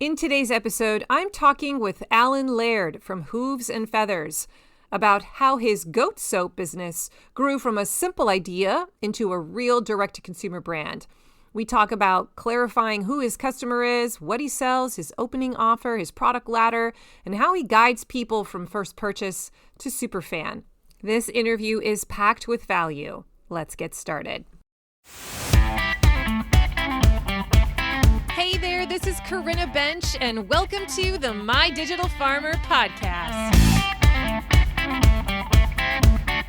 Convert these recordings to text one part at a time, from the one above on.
In today's episode, I'm talking with Allan Laird from Hooves and Feathers about how his goat soap business grew from a simple idea into a real direct-to-consumer brand. We talk about clarifying who his customer is, what he sells, his opening offer, his product ladder, and how he guides people from first purchase to superfan. This interview is packed with value. Let's get started. Hey there, this is Corinna Bench, and welcome to the My Digital Farmer podcast.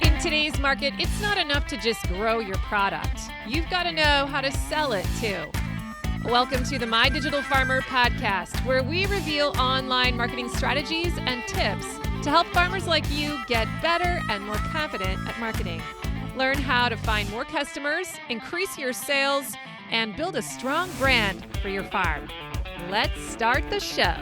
In today's market, it's not enough to just grow your product. You've got to know how to sell it too. Welcome to the My Digital Farmer podcast, where we reveal online marketing strategies and tips to help farmers like you get better and more confident at marketing. Learn how to find more customers, increase your sales, and build a strong brand for your farm. Let's start the show.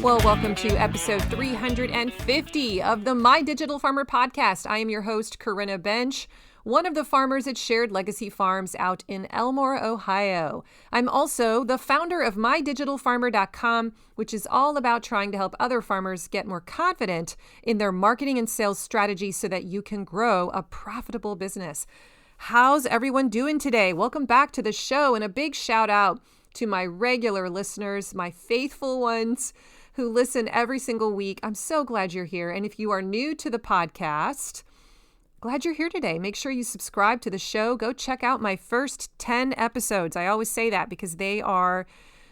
Well, welcome to episode 350 of the My Digital Farmer podcast. I am your host, Corinna Bench, one of the farmers at Shared Legacy Farms out in Elmore, Ohio. I'm also the founder of MyDigitalFarmer.com, which is all about trying to help other farmers get more confident in their marketing and sales strategies so that you can grow a profitable business. How's everyone doing today? Welcome back to the show, and a big shout out to my regular listeners, my faithful ones who listen every single week. I'm so glad you're here. And if you are new to the podcast, glad you're here today. Make sure you subscribe to the show. Go check out my first 10 episodes. I always say that because they are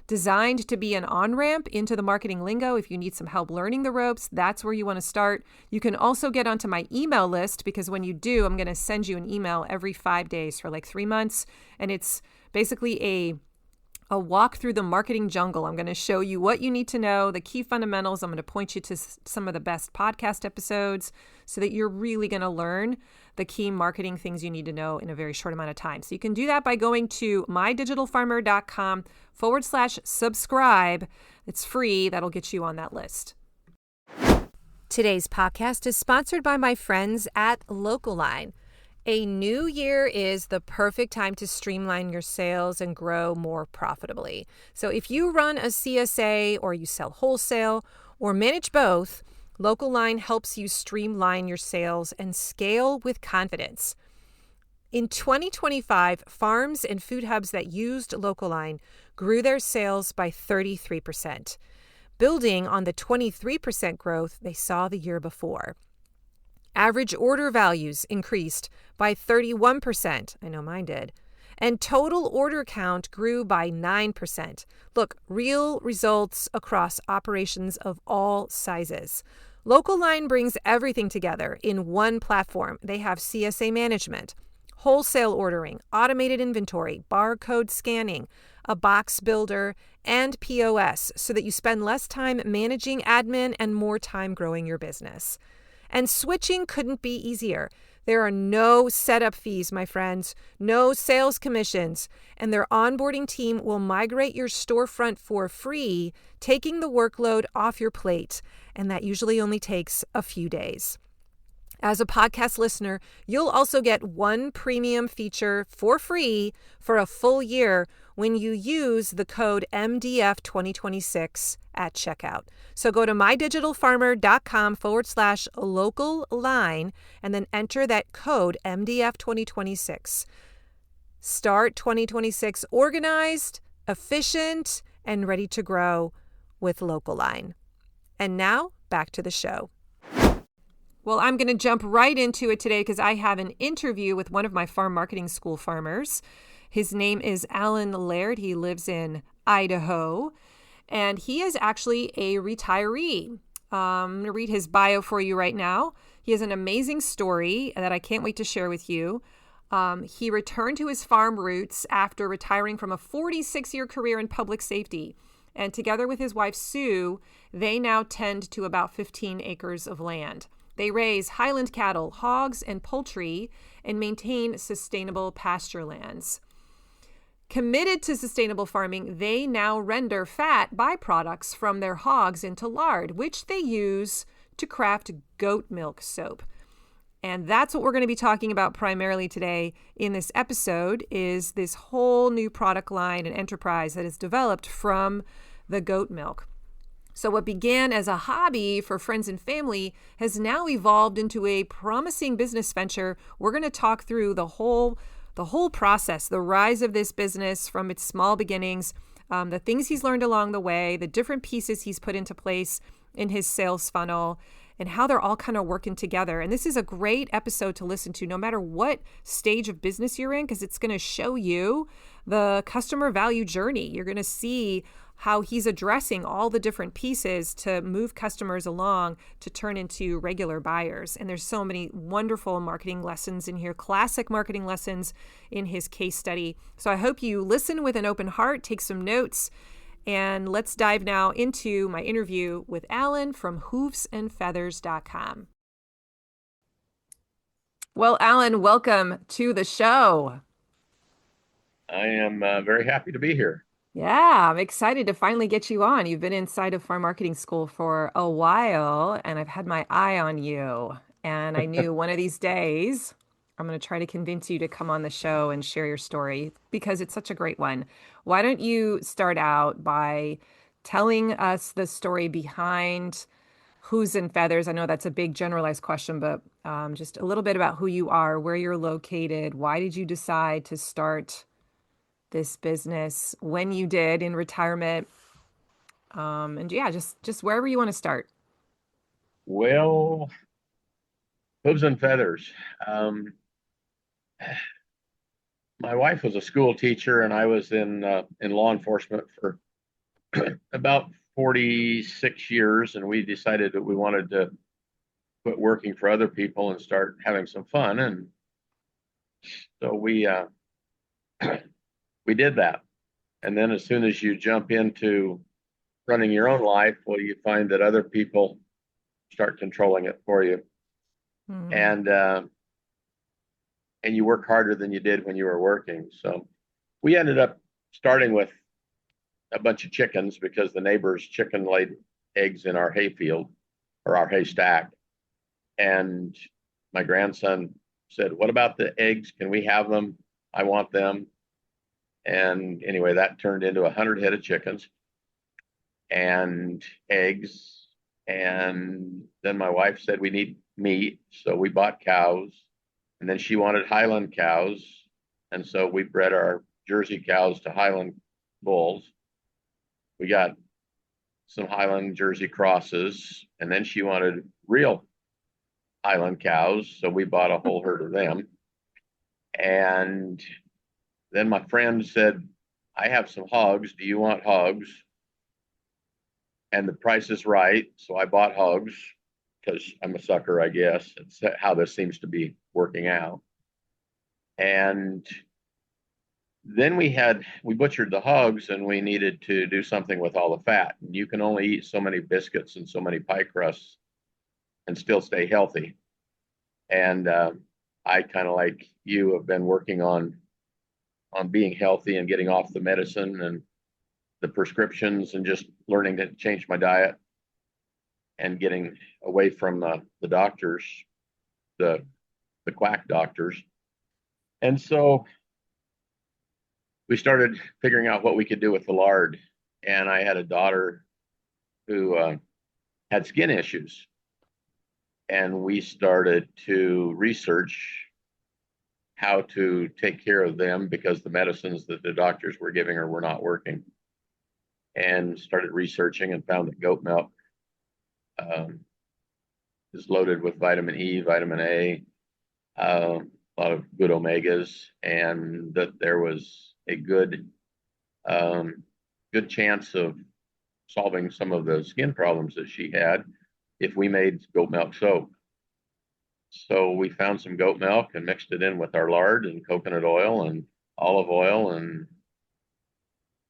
designed to be an on-ramp into the marketing lingo. If you need some help learning the ropes, that's where you want to start. You can also get onto my email list because when you do, I'm going to send you an email every 5 days for like 3 months. And it's basically a walk through the marketing jungle. I'm going to show you what you need to know, the key fundamentals. I'm going to point you to some of the best podcast episodes so that you're really going to learn the key marketing things you need to know in a very short amount of time. So you can do that by going to mydigitalfarmer.com/subscribe. It's free. That'll get you on that list. Today's podcast is sponsored by my friends at Localine. A new year is the perfect time to streamline your sales and grow more profitably. So if you run a CSA or you sell wholesale or manage both, Localine helps you streamline your sales and scale with confidence. In 2025, farms and food hubs that used Localine grew their sales by 33%, building on the 23% growth they saw the year before. Average order values increased by 31%. I know mine did. And total order count grew by 9%. Look, real results across operations of all sizes. Localine brings everything together in one platform. They have CSA management, wholesale ordering, automated inventory, barcode scanning, a box builder, and POS so that you spend less time managing admin and more time growing your business. And switching couldn't be easier. There are no setup fees, my friends, no sales commissions, and their onboarding team will migrate your storefront for free, taking the workload off your plate, and that usually only takes a few days. As a podcast listener, you'll also get one premium feature for free for a full year when you use the code MDF2026 at checkout. So go to mydigitalfarmer.com/local-line and then enter that code MDF2026. Start 2026 organized, efficient, and ready to grow with Localine. And now back to the show. Well, I'm going to jump right into it today because I have an interview with one of my farm marketing school farmers. His name is Allan Laird. He lives in Idaho, and he is actually a retiree. I'm going to read his bio for you right now. He has an amazing story that I can't wait to share with you. He returned to his farm roots after retiring from a 46-year career in public safety. And together with his wife, Sue, they now tend to about 15 acres of land. They raise highland cattle, hogs, and poultry, and maintain sustainable pasture lands. Committed to sustainable farming, they now render fat byproducts from their hogs into lard, which they use to craft goat milk soap. And that's what we're going to be talking about primarily today in this episode, is this whole new product line and enterprise that is developed from the goat milk. So what began as a hobby for friends and family has now evolved into a promising business venture. We're going to talk through the whole process, the rise of this business from its small beginnings, the things he's learned along the way, the different pieces he's put into place in his sales funnel, and how they're all kind of working together. And this is a great episode to listen to no matter what stage of business you're in, because it's going to show you the customer value journey. You're going to see how he's addressing all the different pieces to move customers along to turn into regular buyers. And there's so many wonderful marketing lessons in here, classic marketing lessons in his case study. So I hope you listen with an open heart, take some notes, and let's dive now into my interview with Allan from hoovesandfeathers.com. Well, Allan, welcome to the show. I am very happy to be here. Yeah, I'm excited to finally get you on. You've been inside of farm marketing school for a while, and I've had my eye on you. And I knew one of these days I'm going to try to convince you to come on the show and share your story because it's such a great one. Why don't you start out by telling us the story behind Hooves and Feathers? I know that's a big generalized question, but just a little bit about who you are, where you're located. Why did you decide to start this business when you did in retirement? And yeah, just wherever you want to start. Well, hooves and feathers. My wife was a school teacher, and I was in law enforcement for about 46 years, and we decided that we wanted to quit working for other people and start having some fun. And so we did that. And then as soon as you jump into running your own life, well, you find that other people start controlling it for you. Mm. And you work harder than you did when you were working. So we ended up starting with a bunch of chickens because the neighbor's chicken laid eggs in our hay field or our hay stack. And my grandson said, "What about the eggs? Can we have them? I want them." And anyway, that turned into 100 head of chickens and eggs. And then my wife said, "We need meat." So we bought cows. And then she wanted Highland cows. And so we bred our Jersey cows to Highland bulls. We got some Highland Jersey crosses. And then she wanted real Highland cows. So we bought a whole herd of them. And then my friend said, "I have some hogs. Do you want hogs? And the price is right." So I bought hogs because I'm a sucker, I guess. It's how this seems to be working out. And then we butchered the hogs, and we needed to do something with all the fat. And you can only eat so many biscuits and so many pie crusts and still stay healthy. And I kind of like you have been working on being healthy and getting off the medicine and the prescriptions and just learning to change my diet and getting away from the doctors, the quack doctors. And so we started figuring out what we could do with the lard. And I had a daughter who had skin issues. And we started to research how to take care of them because the medicines that the doctors were giving her were not working. And started researching and found that goat milk is loaded with vitamin E, vitamin A, a lot of good omegas, and that there was a good chance of solving some of the skin problems that she had if we made goat milk soap. So we found some goat milk and mixed it in with our lard and coconut oil and olive oil and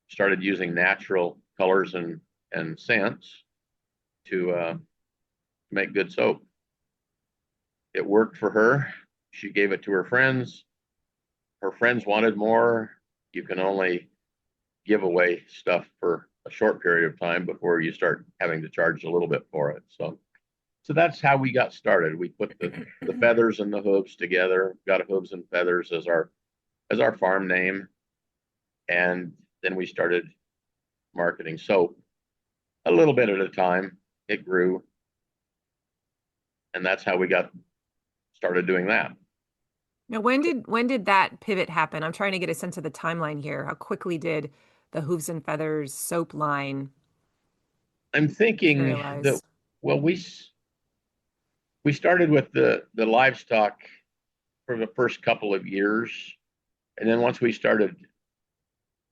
started using natural colors and scents to make good soap. It worked for her. She gave it to her friends. Her friends wanted more. You can only give away stuff for a short period of time before you start having to charge a little bit for it. So So that's how we got started. We put the feathers and the hooves together, got a hooves and feathers as our farm name, and then we started marketing soap a little bit at a time. It grew, and that's how we got started doing that. Now, when did that pivot happen? I'm trying to get a sense of the timeline here. How quickly did the Hooves and Feathers soap line I'm thinking that materialize? well, we started with the livestock for the first couple of years, and then once we started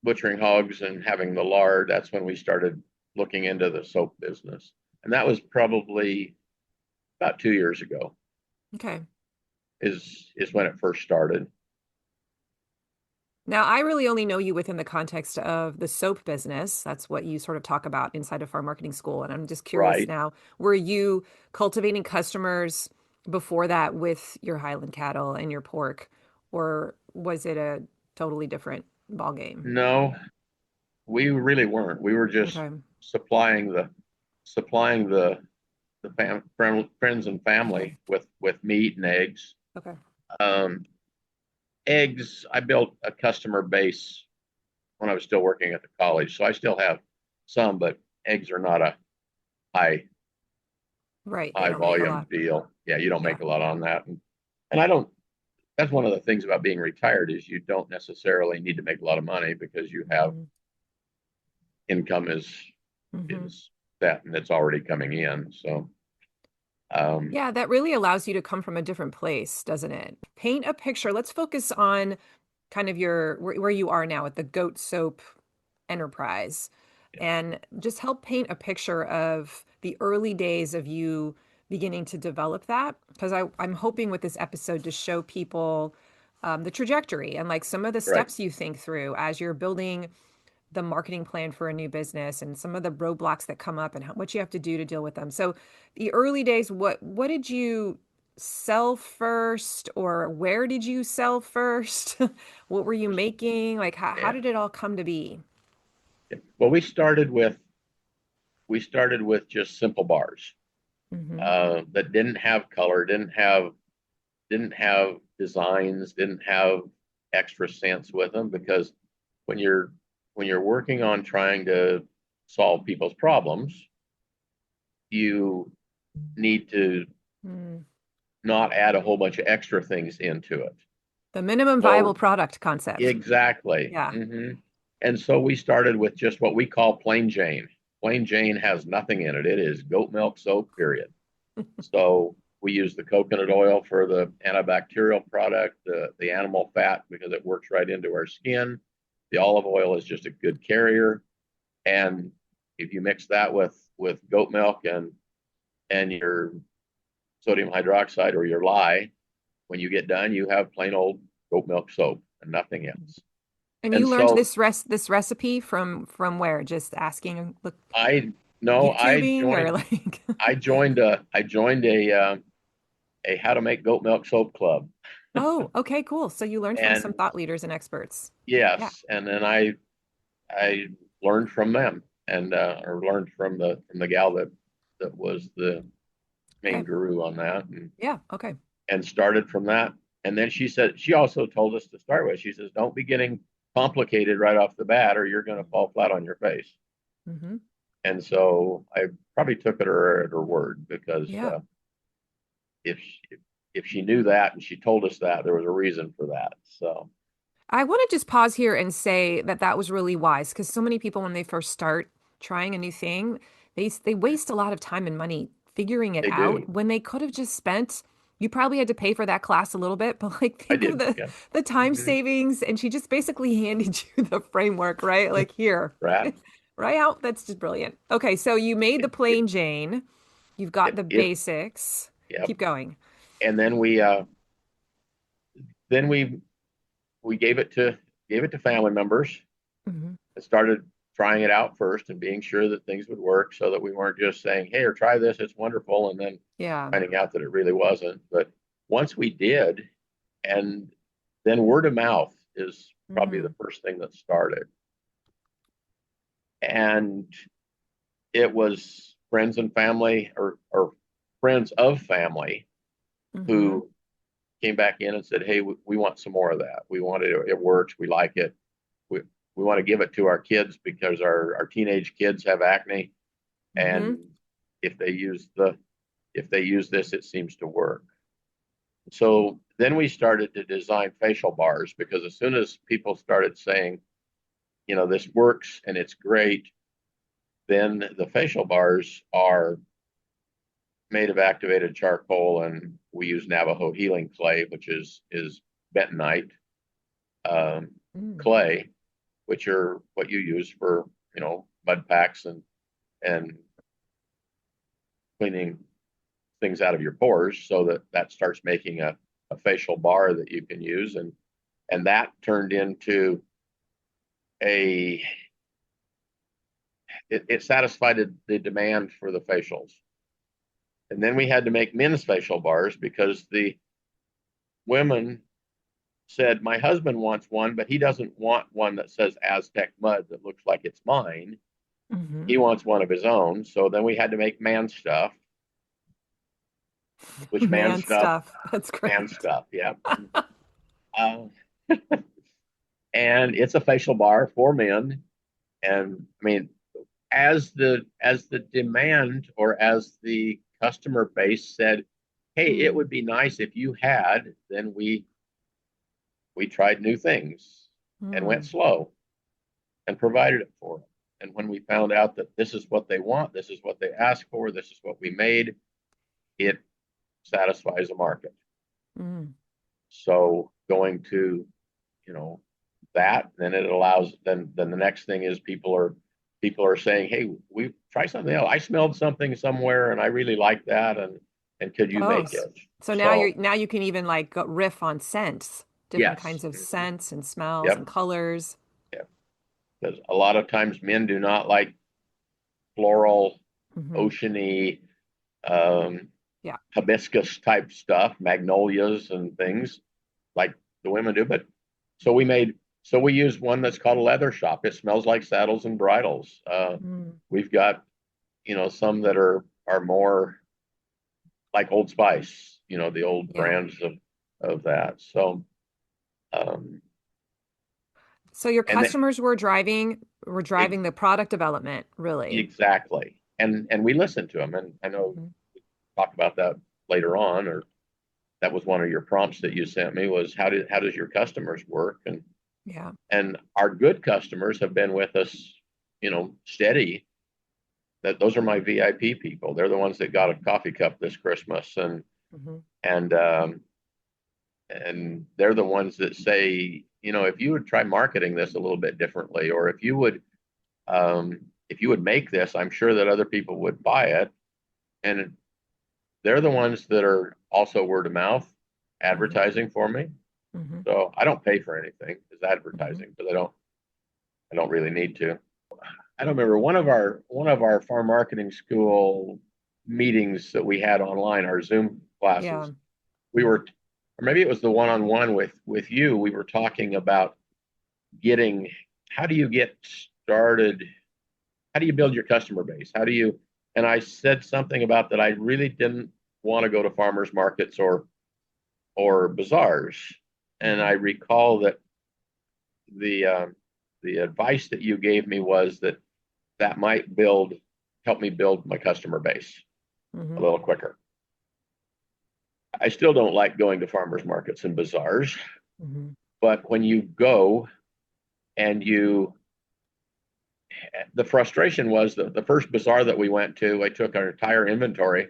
butchering hogs and having the lard, that's when we started looking into the soap business, and that was probably about 2 years ago. Okay. Is when it first started. Now, I really only know you within the context of the soap business. That's what you sort of talk about inside of farm marketing school. And I'm just curious Right. now, were you cultivating customers before that with your Highland cattle and your pork, or was it a totally different ball game? No, we really weren't. We were just Okay. supplying the friends and family with meat and eggs. Okay. Um, Eggs, I built a customer base when I was still working at the college, so I still have some, but eggs are not a high Right. They high don't make a volume lot. deal. Yeah, you don't Yeah. make a lot on that, and I don't. That's one of the things about being retired is you don't necessarily need to make a lot of money because you have Mhm. income Mhm. is that and it's already coming in. So um, Yeah, that really allows you to come from a different place, doesn't it? Paint a picture. Let's focus on kind of where you are now at the goat soap enterprise and just help paint a picture of the early days of you beginning to develop that. Because I'm hoping with this episode to show people the trajectory and like some of the right. steps you think through as you're building the marketing plan for a new business and some of the roadblocks that come up and what you have to do to deal with them. So the early days, what did you sell first or where did you sell first? What were you making? Like how Yeah. did it all come to be? Well, we started with just simple bars Hmm. that didn't have color, didn't have designs, didn't have extra cents with them because when you're when you're working on trying to solve people's problems, you need to Mm. not add a whole bunch of extra things into it. The minimum viable So product concept. exactly. Yeah. And so we started with just what we call plain Jane. Plain Jane has nothing in it. It is goat milk soap, period. So we use the coconut oil for the antibacterial product, the animal fat because it works right into our skin. The olive oil is just a good carrier. And if you mix that with goat milk and your sodium hydroxide or your lye, when you get done, you have plain old goat milk soap and nothing else. And And you learned so this recipe from where? Just asking, look, I no, YouTubing or like I joined a how to make goat milk soap club. Oh, okay, cool. So you learned from some And thought leaders and experts. Yeah. yes, and then I learned from them and or learned from the gal that was the main Okay. guru on that Yeah. Okay. and started from that. And then she said she also told us to start with. She says, "Don't be getting complicated right off the bat, or you're going to fall flat on your face." Hmm. And so I probably took her at her word because Yeah. if she, if she knew that and she told us that, there was a reason for that. So I want to just pause here and say that that was really wise because so many people, when they first start trying a new thing, they waste a lot of time and money figuring it they out do. when they could have just spent. You probably had to pay for that class a little bit, but like I think of did. Yeah. the time Mm-hmm. savings, and she just basically handed you the framework, right? Like here, Right. right out. That's just brilliant. Okay, so you made the It, plain Jane. You've got the it, basics. yeah. Keep going. And then we gave it to family members Hmm. and started trying it out first and being sure that things would work so that we weren't just saying, "Hey, or try this, it's wonderful," and then Yeah. finding out that it really wasn't. But once we did, and then word of mouth is probably the Mm. first thing that started. And it was friends and family or friends of family Mm-hmm. who came back in and said, "Hey, we want some more of that. We want it. It works. We like it. We we want to give it to our kids because our teenage kids have acne, Mm-hmm. and if they use the if they use this, it seems to work." So then we started to design facial bars because as soon as people started saying, this works and it's great, then the facial bars are made of activated charcoal, and we use Navajo healing clay, which is bentonite um, Mm. clay, which are what you use for mud packs and cleaning things out of your pores, so that starts making a facial bar that you can use, and that turned into a it satisfied the demand for the facials. And then we had to make men's facial bars because the women said, my husband wants one, but he doesn't want one that says Aztec mud that looks like it's mine. Mm-hmm. He wants one of his own. So then we had to make man stuff, which Man stuff. That's man great. stuff, yeah. Uh, and it's a facial bar for men. And I mean, as the demand or as the customer base said, hey, it Mm. would be nice if you had, then we tried new things and went Mm. slow and provided it for them. And when we found out that this is what they want, this is what they ask for, this is what we made, it satisfies the market. Mm. So going to, you know, that, then it allows, then the next thing is people are saying, hey, we try something else. I smelled something somewhere and I really like that, and could you Oh, make it? so So now you can even like go riff on scents, different yes. kinds of Mhm. scents and smells and Yep. colors. Yeah. Because a lot of times men do not like floral, Hmm. oceany, um, Yeah. hibiscus type stuff, magnolias and things like the women do. But so we made, so we used one that's called a leather shop. It smells like saddles and bridles. Mm. We've got, some that are more like Old Spice, the old Yeah. brands of that. So, um, So your and then customers were driving the product development, really. exactly. And we listened to them. And I know Hmm. talk about that later on, or that was one of your prompts that you sent me was how does your customers work? Yeah. And our good customers have been with us, steady. That those are my VIP people. They're the ones that got a coffee cup this Christmas, Hmm. and and they're the ones that say, if you would try marketing this a little bit differently, or if you would make this, I'm sure that other people would buy it. And they're the ones that are also word of mouth Hmm. advertising for me. Hmm. So I don't pay for anything as Hmm. advertising because I don't really need to. I don't remember one of our farm marketing school meetings that we had online, our Zoom Yeah. classes. We were, or maybe it was the one-on-one with you. We were talking about getting, how do you get started? How do you build your customer base? And I said something about that I really didn't want to go to farmers markets or bazaars. And I Hmm. recall that the advice that you gave me was that might help me build my customer base a Hmm. little quicker. I still don't like going to farmers markets and bazaars, Hmm. but when you go and the frustration was that the first bazaar that we went to, I took our entire inventory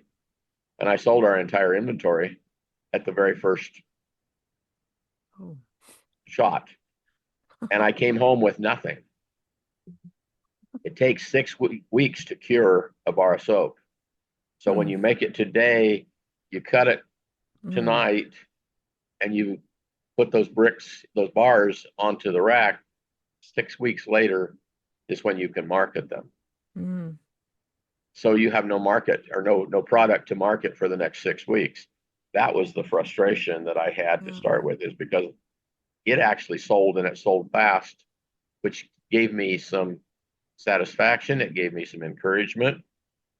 and I sold our entire inventory at the very first Oh. shot. And I came home with nothing. It takes 6 weeks to cure a bar of soap. So when Mm. you make it today, you cut it Mm. tonight, and you put those bars onto the rack. 6 weeks later is when you can market them. Mm. So you have no market or no product to market for the next 6 weeks. That was the frustration that I had to Yeah. start with, is because it actually sold and it sold fast, which gave me some satisfaction. It gave me some encouragement.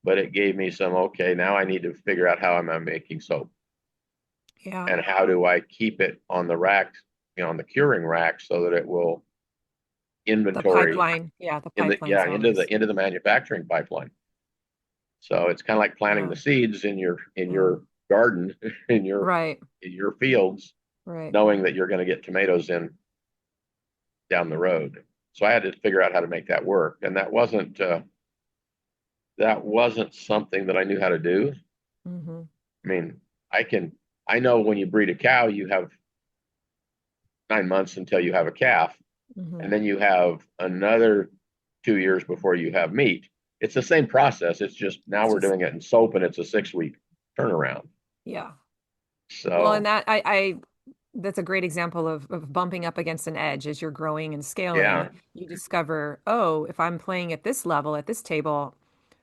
but it gave me some, okay, now I need to figure out how am I making soap Yeah. and how do I keep it on the rack, on the curing rack so that it will The inventory pipeline. Yeah, the in the, pipeline's always into the manufacturing pipeline. So it's kind of like planting yeah. the seeds in Yeah. your garden, in Right. your fields, Right. knowing that you're going to get tomatoes in down the road. So I had to figure out how to make that work, and that wasn't something that I knew how to do. Mm-hmm. I mean, I know when you breed a cow, you have 9 months until you have a calf, Mm-hmm. and then you have another 2 years before you have meat. It's the same process. It's just now It's we're just doing it in soap, and it's a 6 week turnaround. yeah. Well, and So that I that's a great example of bumping up against an edge as you're growing and yeah, scaling. You discover, oh, if I'm playing at this level, at this table,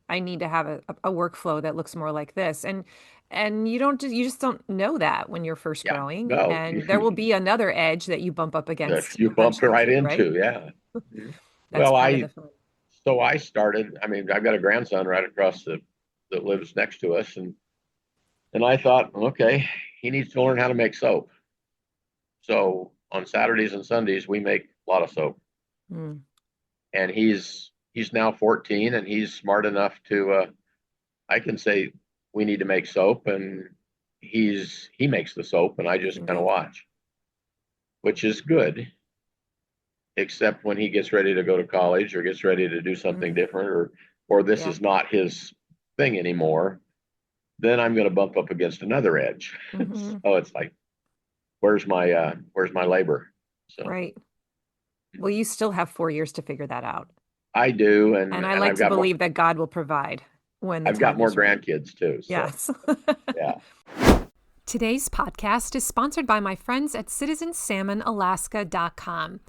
I need to have a workflow that looks more like this. And you just don't know that when you're first yeah, growing. no, And there will be another edge that you bump up against you bumped eventually right too, right? into, yeah. That's Well, part of the fun. I started. I mean, I've got a grandson right across that lives next to us, and I thought, okay, he needs to learn how to make soap. So on Saturdays and Sundays, we make a lot of soap, Mm, and he's now 14, and he's smart enough to. I can say we need to make soap, and he makes the soap, and I you just can kind of go. watch, which is good, except when he gets ready to go to college or gets ready to do something Mm, different, or this yeah. is not his thing anymore. Then I'm going to bump up against another edge. Hmm. So it's like, where's my labor? So Right. Well, you still have 4 years to figure that out. I do, And I and like to believe that God will provide when the I've got time more is right. grandkids too. So Yes. yeah, Today's podcast is sponsored by my friends at citizensalmonalaska.com.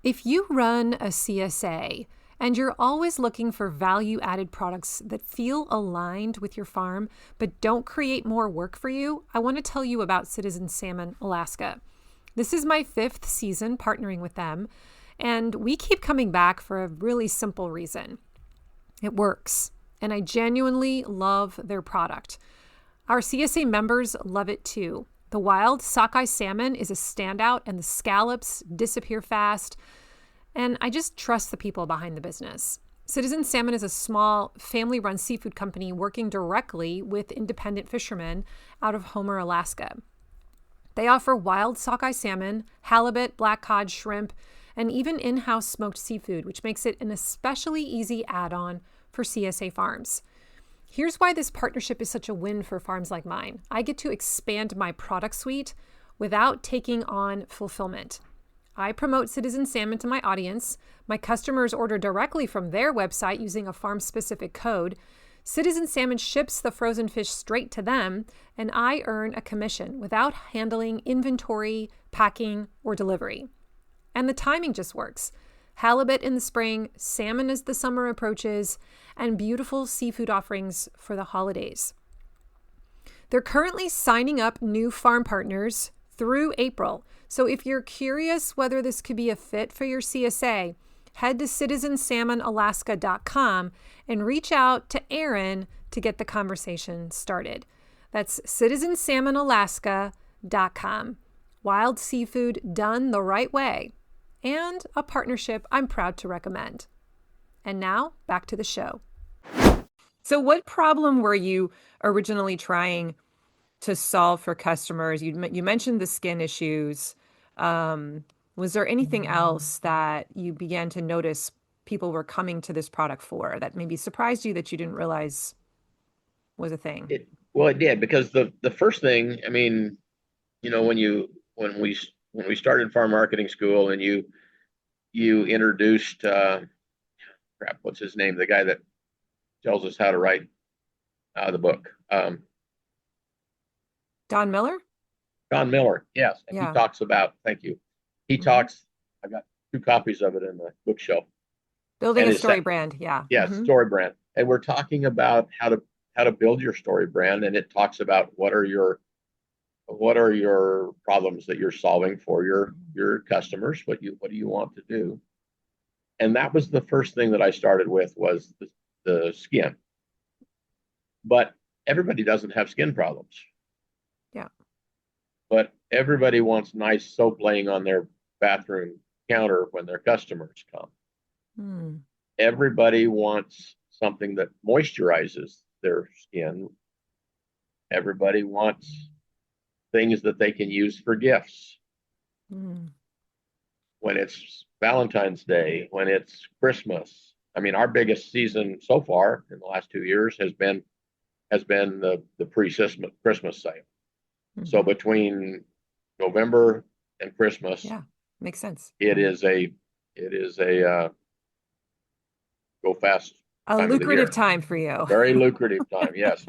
If you run a CSA and you're always looking for value-added products that feel aligned with your farm but don't create more work for you, I want to tell you about Citizen Salmon Alaska. This is my 5th season partnering with them, and we keep coming back for a really simple reason. It works, and I genuinely love their product. Our CSA members love it too. The wild sockeye salmon is a standout, and the scallops disappear fast. And I just trust the people behind the business. Citizen Salmon is a small, family run seafood company working directly with independent fishermen out of Homer, Alaska. They offer wild sockeye salmon, halibut, black cod, shrimp, and even in house smoked seafood, which makes it an especially easy add on for CSA farms. Here's why this partnership is such a win for farms like mine. I get to expand my product suite without taking on fulfillment. I promote Citizen Salmon to my audience. My customers order directly from their website using a farm-specific code. Citizen Salmon ships the frozen fish straight to them, and I earn a commission without handling inventory, packing, or delivery. And the timing just works. Halibut in the spring, salmon as the summer approaches, and beautiful seafood offerings for the holidays. They're currently signing up new farm partners through April. So if you're curious whether this could be a fit for your CSA, head to citizensalmonalaska.com and reach out to Aaron to get the conversation started. That's citizensalmonalaska.com. Wild seafood done the right way, and a partnership I'm proud to recommend. And now, back to the show. So what problem were you originally trying to solve for customers? You mentioned the skin issues. Was there anything else that you began to notice people were coming to this product for that maybe surprised you that you didn't realize was a thing? it did because the first thing, I mean, when when we started farm marketing school, and you introduced crap, what's his name? The guy that tells us how to write the book. Don Miller? Don Miller, yes, and he Yeah. talks about. Thank you. He Hmm. talks. I got 2 copies of it in the bookshelf, Building and a it's story brand. Yeah. yeah, Hmm. story brand, and we're talking about how to build your story brand, and it talks about what are your problems that you're solving for your customers, what do you want to do, and that was the first thing that I started with was the skin. but everybody doesn't have skin problems. Yeah. But everybody wants nice soap laying on their bathroom counter when their customers come. Mm. Everybody wants something that moisturizes their skin. Everybody wants things that they can use for gifts. Mm. When it's Valentine's Day, when it's Christmas. I mean, our biggest season so far in the last 2 years has been the pre-Christmas sale. So Mm-hmm. between November and Christmas, Yeah. Makes sense. it is a go fast A time of the lucrative year. time for A you. very lucrative time, yes.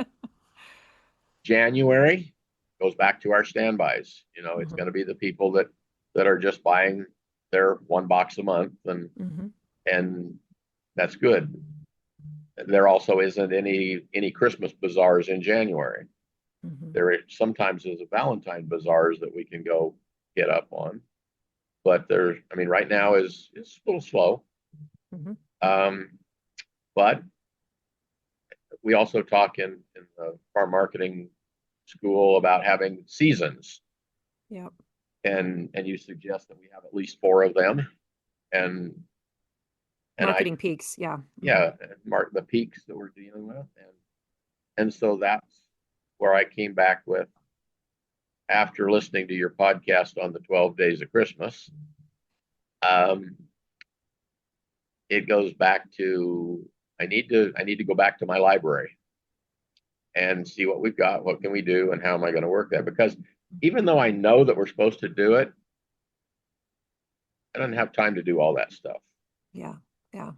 January goes back to our standbys. It's Mm-hmm. going to be the people that are just buying their one box a month, and Mm-hmm. and that's good. There also isn't any Christmas bazaars in January. Mm-hmm. There sometimes is a Valentine bazaars that we can go get up on, but I mean, right now is a little slow. Mm-hmm. Um, but we also talk in the farm marketing school about having seasons, Yep. and you suggest that we have at least four of them, and and I Marketing peaks. Yeah. Mm-hmm. yeah, mark the peaks that we're dealing with, and so that's where I came back with, after listening to your podcast on the 12 days of Christmas. Um, it goes back to, I need to go back to my library and see what we've got, what can we do, and how am I going to work that? Because even though I know that we're supposed to do it, I don't have time to do all that stuff. Yeah. Yeah.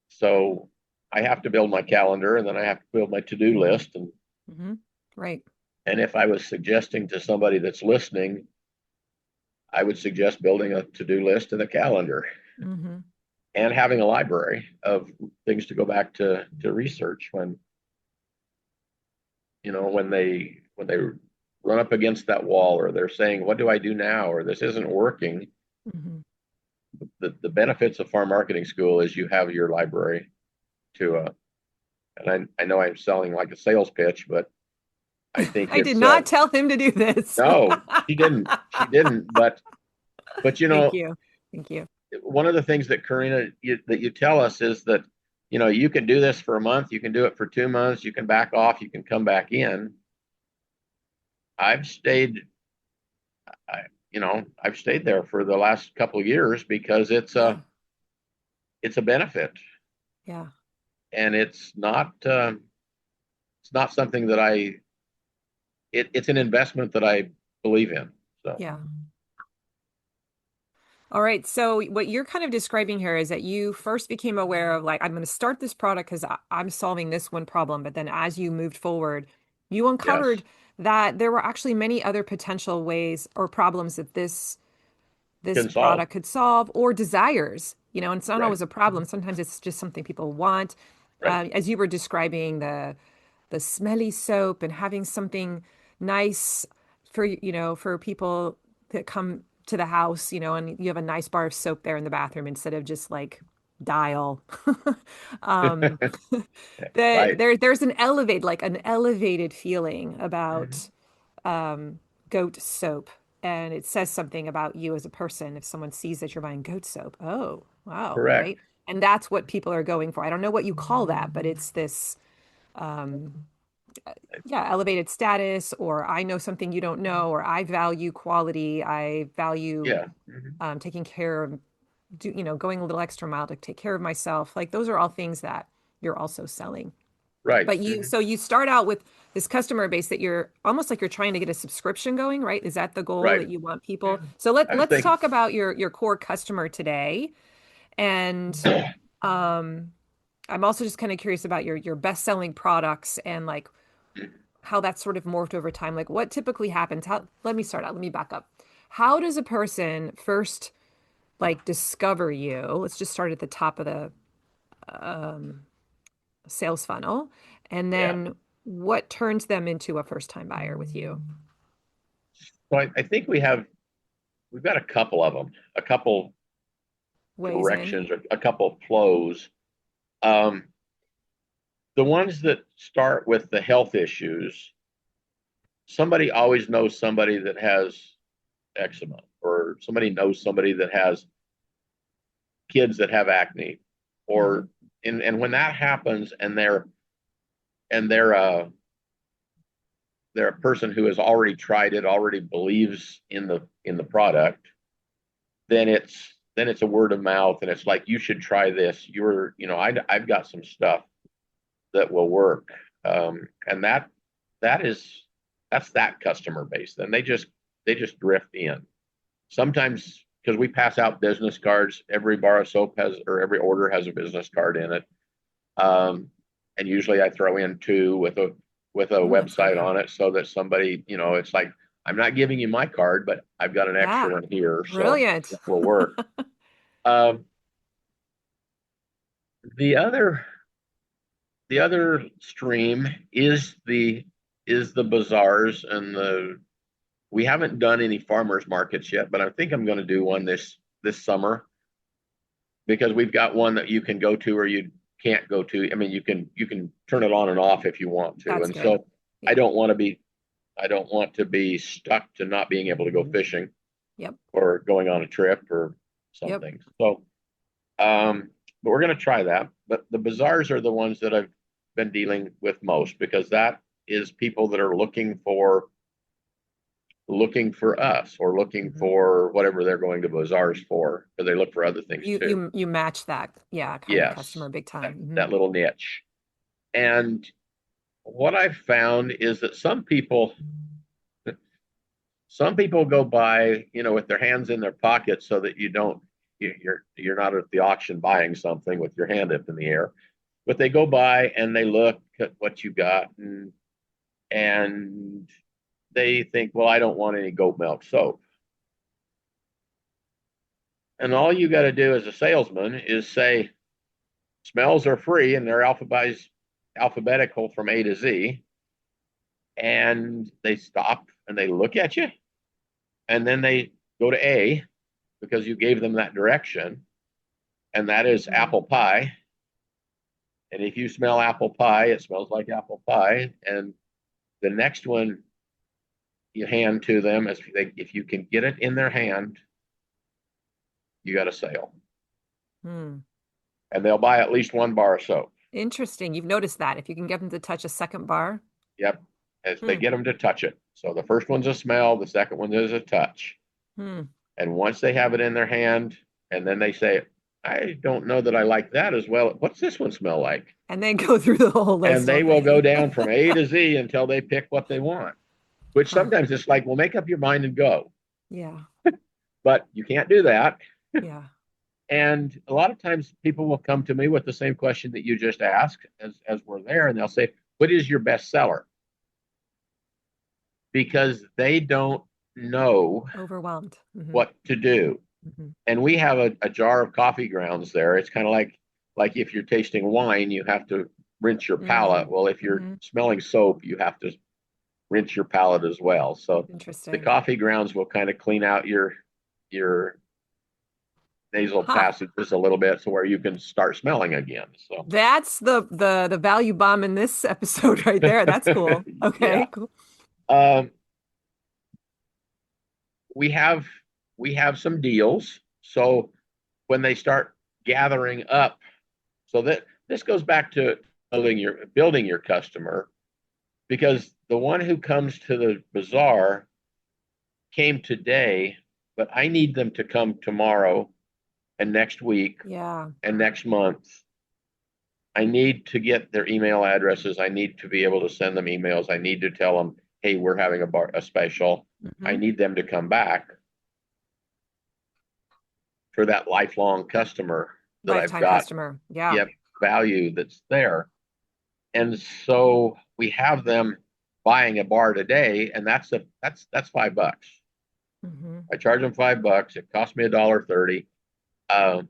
So I have to build my calendar, and then I have to build my to-do list. Mm-hmm. Right. And if I was suggesting to somebody that's listening, I would suggest building a to-do list and a calendar Mm-hmm. and having a library of things to go back to research when they run up against that wall, or they're saying, what do I do now, or this isn't working. Mm-hmm. The benefits of farm marketing school is you have your library to and I know I'm selling like a sales pitch, but I think I did it's not tell him to do this. no, she didn't, but Thank you. Thank you. one of the things that Karina, that you tell us is that you can do this for a month, you can do it for 2 months, you can back off, you can come back in. I've stayed, I, I've stayed there for the last couple of years because Yeah. it's a benefit, Yeah. and it's not something that it's an investment that I believe in. So Yeah. All right. So what you're kind of describing here is that you first became aware of like, I'm going to start this product because I'm solving this one problem. But then as you moved forward, you yes, uncovered that there were actually many other potential ways or problems that this can solve. product could solve, or desires, and it's not Right, always a problem. Sometimes it's just something people want. right, As you were describing the smelly soap and having something nice for people that come to the house, and you have a nice bar of soap there in the bathroom instead of just like Dial. um right. there's an elevated feeling Mhm. about goat soap, and it says something about you as a person if someone sees that you're buying goat soap. Oh, wow, Correct. right? And that's what people are going for. I don't know what you call that, but it's this yeah, elevated status, or I know something you don't know, or I value quality, I value Yeah. Mhm. taking care of going a little extra mile to take care of myself. Like those are all things that you're also selling. Right. But Mhm. you start out with this customer base that you're almost like you're trying to get a subscription going, right? Is that the goal Right. that you want people? So let I was let's thinking, talk about your core customer today. And um I'm also just kind of curious about your best-selling products and like how that's sort of morphed over time. Like what typically happens? Let me start out. Let me back up. How does a person first like discover you? Let's just start at the top of the sales funnel. And yeah. then what turns them into a first-time buyer with you? So I think we've got a couple of them, a couple Ways in. directions, or a couple of flows. Um, the ones that start with the health issues, somebody always knows somebody that has eczema, or somebody knows somebody that has kids that have acne, or and when that happens, and and they're uh they're a person who has already tried it, already believes in the product, then it's a word of mouth, and it's like, you should try this. I've got some stuff that will work, and that is that's that customer base. Then they just drift in. Sometimes because we pass out business cards, every bar of soap has, or every order has a business card in it. And usually I throw in two with a website on it, so that somebody, it's like, I'm not giving you my card, but I've got an extra one here, so Brilliant. it will work. Um, the other the other stream is the bazaars, and we haven't done any farmers markets yet, but I think I'm going to do one this summer, because we've got one that you can go to or you can't go to. I mean, you can turn it on and off if you want to. That's And good. so Yeah. I don't want to be stuck to not being able to go fishing. Yep. Or going on a trip or something. Yep. So but we're going to try that. But the bazaars are the ones that I've been dealing with most, because that is people that are looking for us, or looking for whatever they're going to bazaars for, because they look for other things too. You match that, kind of customer big time. That little niche. And what I've found is that some people go by, with their hands in their pockets, so that you're not at the auction buying something with your hand up in the air, but they go by and they look at what you got, and they think, well, I don't want any goat milk soap. And all you got to do as a salesman is say, smells are free, and they're alphabetical from A to Z. And they stop and they look at you, and then they go to A, because you gave them that direction, and that is apple pie. And if you smell apple pie, it smells like apple pie. And the next one you hand to them, if you can get it in their hand, you got a sale. And they'll buy at least one bar of soap. Interesting. You've noticed that if you can get them to touch a second bar. Yep. As they get them to touch it. So the first one's a smell, the second one is a touch. And once they have it in their hand, and then they say, I don't know that I like that as well. What's this one smell like? And then go through the whole list. And they will go down from A to Z until they pick what they want, which sometimes it's like, well, make up your mind and go. Yeah. But you can't do that. Yeah. And a lot of times people will come to me with the same question that you just asked as we're there, and they'll say, what is your best seller? Because they don't know overwhelmed what to do. And we have a jar of coffee grounds there. It's kind of like if you're tasting wine, you have to rinse your palate. Well, if you're smelling soap, you have to rinse your palate as well. So the coffee grounds will kind of clean out your nasal passages a little bit, so where you can start smelling again. So that's the value bomb in this episode right there. That's cool. Okay, cool. We have some deals. So when they start gathering up, so that this goes back to building your customer, because the one who comes to the bazaar came today, but I need them to come tomorrow and next week, and next month. I need to get their email addresses. I need to be able to send them emails. I need to tell them, hey, we're having a special. I need them to come back for that lifelong customer that I've got. Customer. Value that's there. And so we have them buying a bar today, and that's $5. I charge them $5. It costs me $1.30. I'm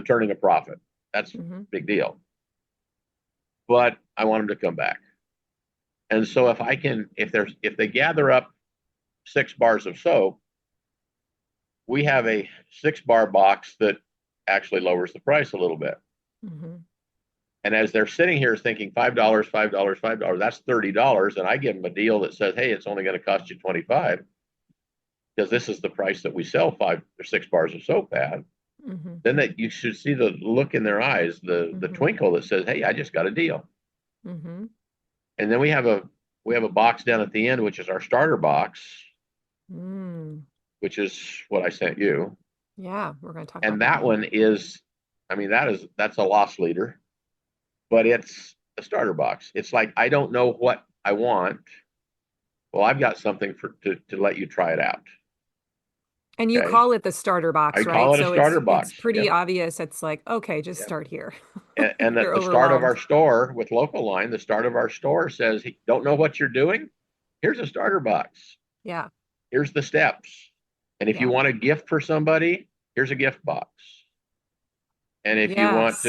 turning a profit. That's a big deal. But I want them to come back. And so if they gather up 6 bars of soap, we have a 6-bar box that actually lowers the price a little bit. And as they're sitting here thinking $5, $5, $5, that's $30, and I give them a deal that says, hey, it's only going to cost you 25 because this is the price that we sell 5 or 6 bars of soap at. Mm-hmm. Then that you should see the look in their eyes, the Mm-hmm. twinkle that says, hey, I just got a deal. Mm-hmm. And then we have a box down at the end, which is our starter box, which is what I sent you. Yeah, we're going to talk about And that that one. one is, I mean, that's a loss leader, but it's a starter box. It's like, I don't know what I want. Well, I've got something to let you try it out. And you Okay. call it the starter I box, right? call it a So starter it's box. pretty Yep. obvious. It's like, okay, just Yep. start here. And at You're the start of overwhelmed. our store with Local Line, the start of our store says, hey, don't know what you're doing? Here's a starter box. Yeah. Here's the steps. And if you Yeah. want a gift for somebody, here's a gift box. And if Yes.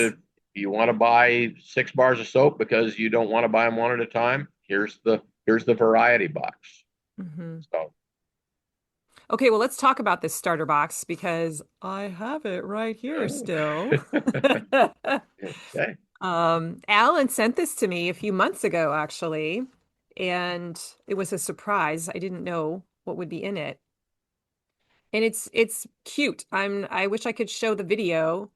you want to buy 6 bars of soap because you don't want to buy them one at a time, here's the variety box. Mm-hmm. So Okay, well, let's talk about this starter box because I have it right here still. okay. Allan sent this to me a few months ago, actually, and it was a surprise. I didn't know what would be in it. And it's cute. I wish I could show the video.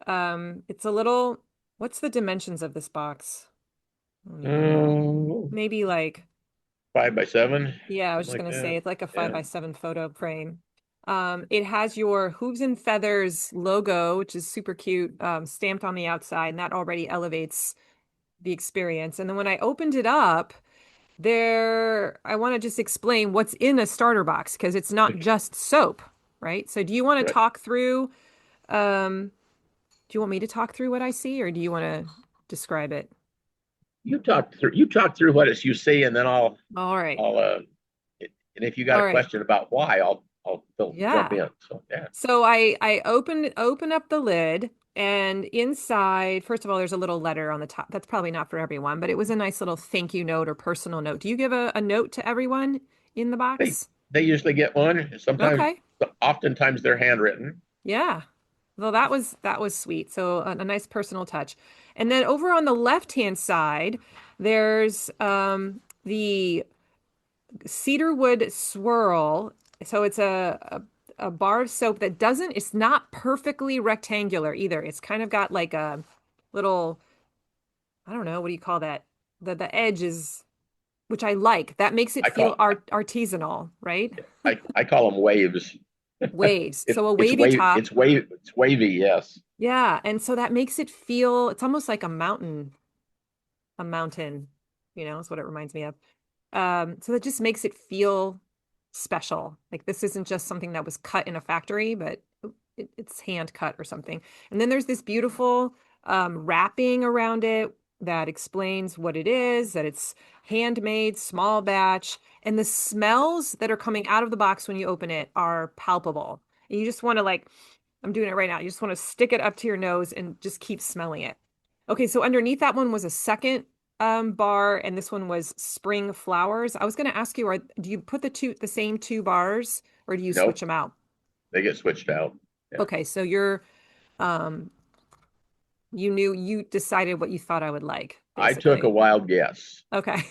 It's a little, what's the dimensions of this box? I don't even know. Um, Maybe like, 5 by 7, yeah, I was something just like gonna say that. it's like a five Yeah. by seven photo frame. It has your Hooves and Feathers logo, which is super cute, stamped on the outside, and that already elevates the experience. And then when I opened it up, I want to just explain what's in a starter box because it's not just soap, right? So do you want to Right. talk through, do you want me to talk through what I see or do you want to describe it? You talk through what it's you see, and then All right. I'll and if you got All a right. question about why, I'll jump Yeah. in. So yeah. So I open up the lid and inside, first of all, there's a little letter on the top. That's probably not for everyone, but it was a nice little thank you note or personal note. Do you give a note to everyone in the They box? they usually get one. Sometimes, Okay. oftentimes they're handwritten. Yeah. Well, that was sweet. So a nice personal touch. And then over on the left-hand side, there's the cedarwood swirl. So it's a bar of soap that it's not perfectly rectangular either. It's kind of got like a little, I don't know, what do you call that? The edge is, which I like. That makes it I feel call artisanal, right? I call them waves. Waves. It, So a it's wavy wave top. it's wave it's wavy. Yes. Yeah, and so that makes it feel, it's almost like a mountain, is what it reminds me of. So that just makes it feel special. Like this isn't just something that was cut in a factory, but it's hand cut or something. And then there's this beautiful wrapping around it that explains what it is, that it's handmade, small batch, and the smells that are coming out of the box when you open it are palpable. And you just want to like, I'm doing it right now. You just want to stick it up to your nose and just keep smelling it. Okay, so underneath that one was a second bar, and this one was spring flowers. I was going to ask you, do you put the same 2 bars, or do you switch Nope. them out? They get switched out. Yeah. Okay, so um, you decided what you thought I would like, I took a basically. wild guess. Okay.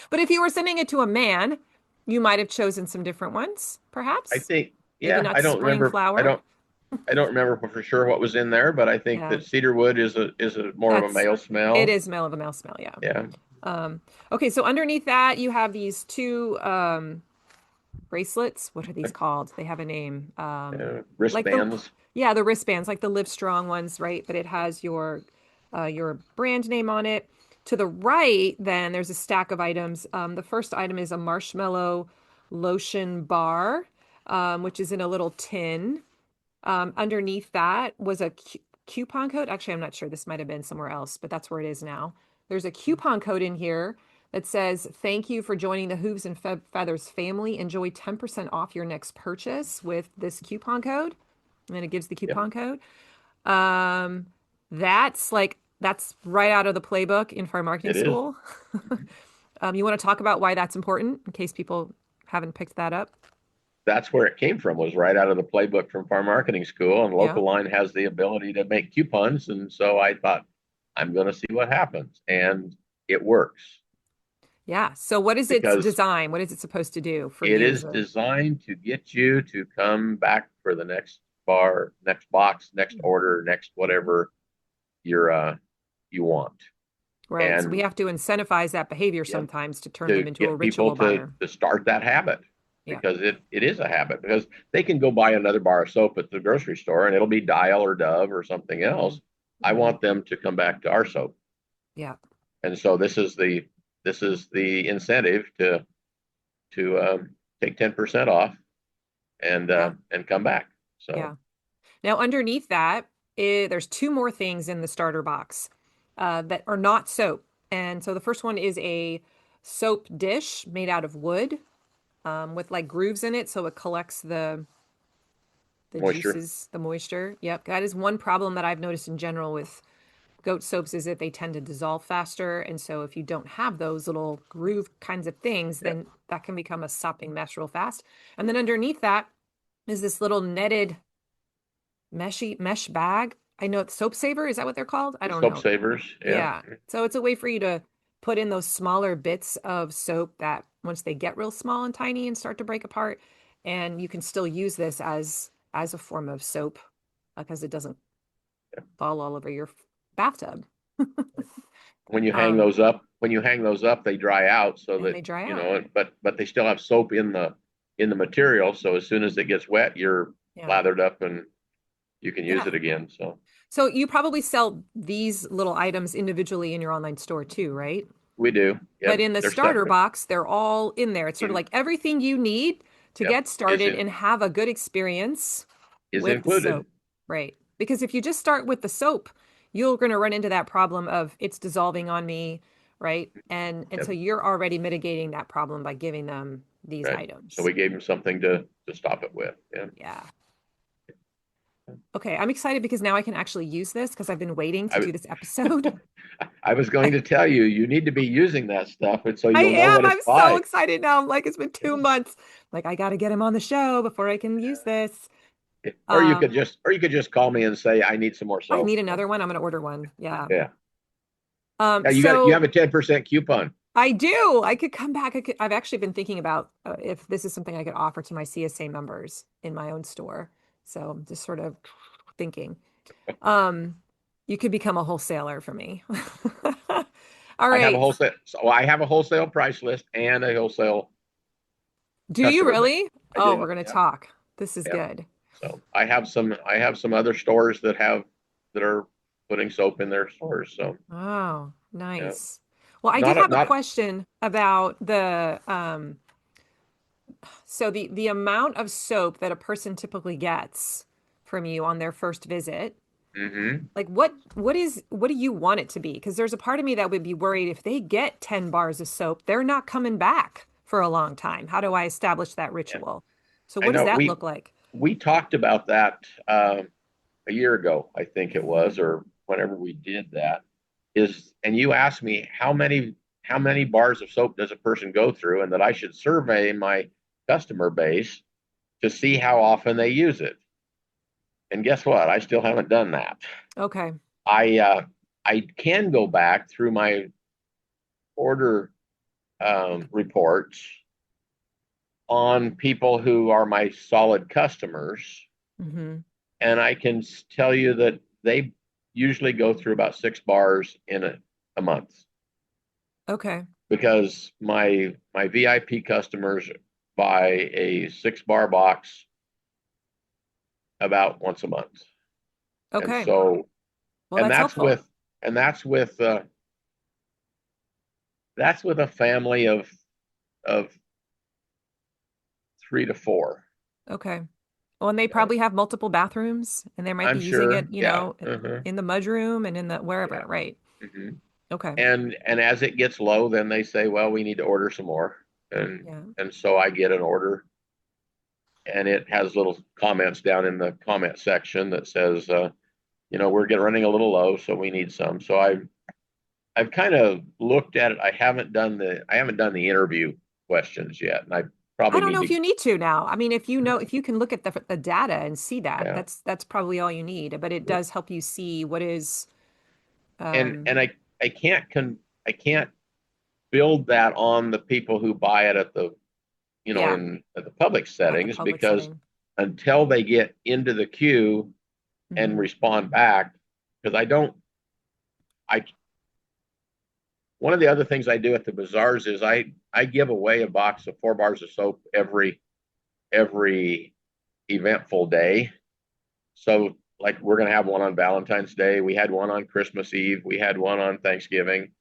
But if you were sending it to a man, you might have chosen some different ones, I perhaps. think. Maybe Yeah. not I don't spring remember. I flower. don't. I don't remember for sure what was in there, but I think Yeah, that cedarwood is a more of a that's male it smell. is smell of a male smell, yeah. Yeah. Um, okay, so underneath that you have these two bracelets. What are these called? They have a name. Like Wristbands. yeah, the wristbands, like the Live Strong ones, right? But it has your brand name on it. To the right, then there's a stack of items. The first item is a marshmallow lotion bar, which is in a little tin. Underneath that was a coupon code. Actually, I'm not sure. This might have been somewhere else, but that's where it is now. There's a coupon code in here that says, "Thank you for joining the Hooves and Feathers family. Enjoy 10% off your next purchase with this coupon code." And then it gives the Yep. coupon code. Um, that's right out of the playbook in farm marketing It is. school. You want to talk about why that's important in case people haven't picked that up? That's where it came from, was right out of the playbook from farm marketing school. And Yeah. Local Line has the ability to make coupons. And so I thought, I'm going to see what happens. And it works Yeah. So what is its because design? What is it supposed to do for it you as is a designed to get you to come back for the next bar, next box, next order, next whatever you want. right? So we And have to incentivize that behavior yep, sometimes to turn to them into a get people ritual buyer. to start that habit Yeah. because it is a habit because they can go buy another bar of soap at the grocery store and it'll be Dial or Dove or something Hmm. else. I Hmm. want them to come back to our soap. Yeah. And so this is the incentive to take 10% off Yeah. and come back. So Yeah. Now, underneath that, there's two more things in the starter box that are not soap. And so the first one is a soap dish made out of wood with like grooves in it, so it collects the moisture, juices, the moisture. Yep, that is one problem that I've noticed in general with goat soaps is that they tend to dissolve faster. And so if you don't have those little groove kinds of things, yeah, then that can become a sopping mess real fast. And then underneath that is this little netted mesh bag. I know it's soap saver. Is that what they're called? I the don't soap know. savers, yeah. Yeah. So it's a way for you to put in those smaller bits of soap that once they get real small and tiny and start to break apart, and you can still use this as a form of soap because it doesn't fall all over your bathtub. Um, When you hang those up, they dry out so and that they dry you out. know, but they still have soap in the material. So as soon as it gets wet, you're Yeah. lathered up and you can use Yeah. it again. So So you probably sell these little items individually in your online store too, right? we do. But Yep, in the they're starter separate. box, they're all in there. It's sort of In like everything you need to Yep, get started and have a good experience is with the included. soap. Right. Because if you just start with the soap, you're going to run into that problem of it's dissolving on me, right? And so Yep, you're already mitigating that problem by giving them these right. So items. we gave them something to stop it with. Yeah. Yeah. Okay, I'm excited because now I can actually use this because I've been waiting to I do this episode. I was going to tell you you need to be using that stuff, and so I you'll know am. what I'm it's so like. excited now. I'm like, it's been Yeah. 2 months. Like, I got to get him on the show before I can use this. Um, Or you could just call me and say I need some more I soap. need another one. I'm going to order one. Yeah. Yeah. Um, Yeah, you have so a 10% coupon. I do. I could come back. I've actually been thinking about if this is something I could offer to my CSA members in my own store. So I'm just sort of thinking. Um, you could become a wholesaler for me. All I have a right. wholesale, so I have a wholesale price list and a wholesale Do you customer base. really? I Oh, do. we're going to Yeah, talk. This is yeah. good. So I have some other stores that are putting soap in their stores. So Oh, yeah, nice. Well, I did have a not question about the so the amount of soap that a person typically gets from you on their first visit. hmm Like what do you want it to be? Because there's a part of me that would be worried if they get 10 bars of soap, they're not coming back for a long time. How do I establish that Yeah, ritual? So I what does know that look like? we talked about that a year ago, I think it was, or whenever we did that. And you asked me how many bars of soap does a person go through, and that I should survey my customer base to see how often they use it. And guess what? I still haven't done that. Okay. I I can go back through my order reports on people who are my solid customers, Mm-hmm. and I can tell you that they usually go through about 6 bars in a month Okay. because my VIP customers buy a 6 bar box about once a month, and Okay. so Well, and that's that's helpful. with and that's with a family of 3 to 4. Okay. Well, and they Yeah, probably have multiple bathrooms and they might be I'm using it, sure. Yeah. in the mudroom and in the wherever, Yeah. right? hmm Okay. And as it gets low, then they say, well, we need to order some more, Yeah. and so I get an order, and it has little comments down in the comment section that says, we're getting running a little low, so we need some. So I've kind of looked at it. I haven't done the interview questions yet, and I I probably don't need know if to. you need to now. I mean, if you can look at the data and see that, Yeah. that's probably all you need, but it does help you see what is and I can't build that on the people who buy it at the, Yeah, at the public at the settings, public because setting. until they get into the queue and Hmm. respond back, because I one of the other things I do at the bazaars is I give away a box of 4 bars of soap every eventful day. So like we're gonna have one on Valentine's Day, we had one on Christmas Eve, we had one on Thanksgiving,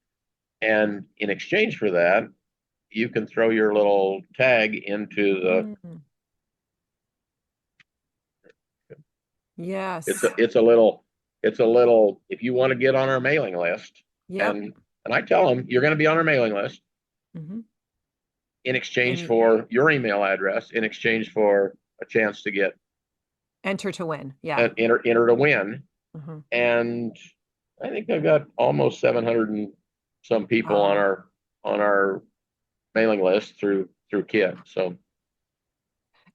and in exchange for that, you can throw your little tag into the. Mm. It's Yes. a little. If you want to get on our mailing list, Yep. and I tell them you're going to be on our mailing list Hmm. in exchange And for your email address, in exchange for a chance to get enter to win. Yeah. enter to win. Hmm. And I think I've got almost 700 and some people on Wow. our mailing list through Kit. So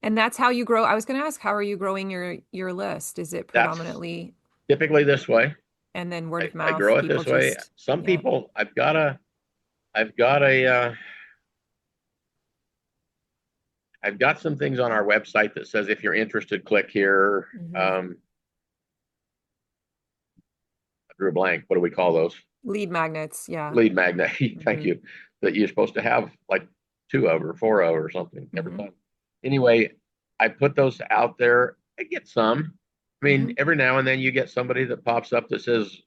And that's how you grow. I was going to ask, how are you growing your list? Is it that's predominantly typically this way. and then word of I mouth, grow it people this way. just, Some yeah. people, I've got a, I've got some things on our website that says if you're interested, click here. Hmm. I drew a blank. What do we call those? Lead magnets. Yeah. Lead magnet. Thank Hmm. you. That you're supposed to have like 2 of or 4 of or something every Hmm. time. Anyway, I put those out there. I get some. I mean, Hmm. every now and then you get somebody that pops up that says,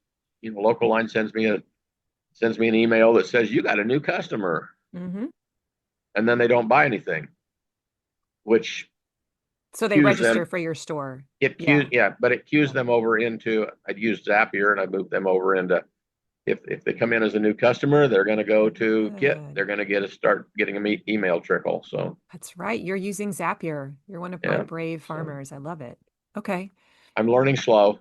local line sends me an email that says you got a new customer, Hmm. and then they don't buy anything, which So they cues register them. for your store. It cues, Yeah. yeah, but it cues Yeah. them over into. I'd use Zapier and I moved them over into. If they come in as a new customer, they're going to go to Kit. Good. They're going to start getting an email trickle. So That's right. You're using Zapier. You're one of my yeah, brave so farmers. I love it. Okay. I'm learning slow.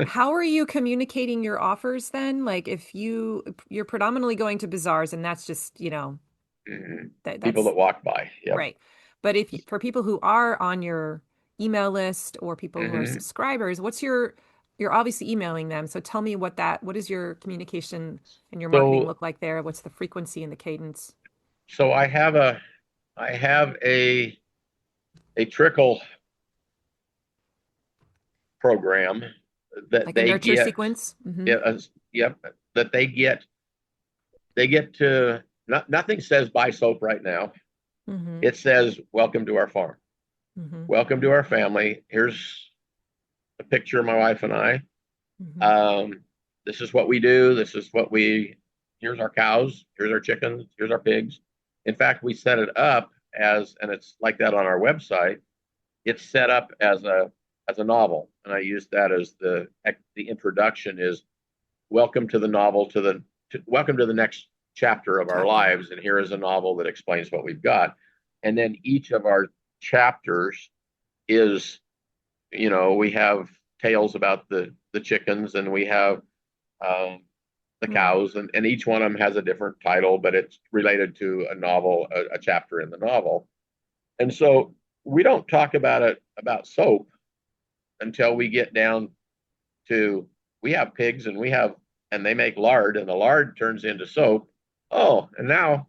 How are you communicating your offers then? Like if you're predominantly going to bazaars and that's just, Mhm. People that's that walk by. Yep. right. But if for people who are on your email list or people who are Hmm. subscribers, you're obviously emailing them. So tell me what does your communication and your marketing So look like there? What's the frequency and the cadence? so I have a trickle program that Like a they nurture get. sequence? Mm-hmm. Yeah, yep, that they get to. Nothing says buy soap right now. Mm-hmm. It says welcome to our farm. Mm-hmm. Welcome to our family. Here's a picture of my wife and I. Mm-hmm. Um, this is what we do. Here's our cows. Here's our chickens. Here's our pigs. In fact, we set it up and it's like that on our website. It's set up as a novel, and I use that as the introduction is welcome to the novel welcome to the next chapter of our Chapter. lives, and here is a novel that explains what we've got, and then each of our chapters is, we have tales about the chickens, and we have um, the Hmm. cows, and each one of them has a different title, but it's related to a novel, a chapter in the novel. And so we don't talk about soap until we get down to we have pigs, and they make lard, and the lard turns into soap. Oh, and now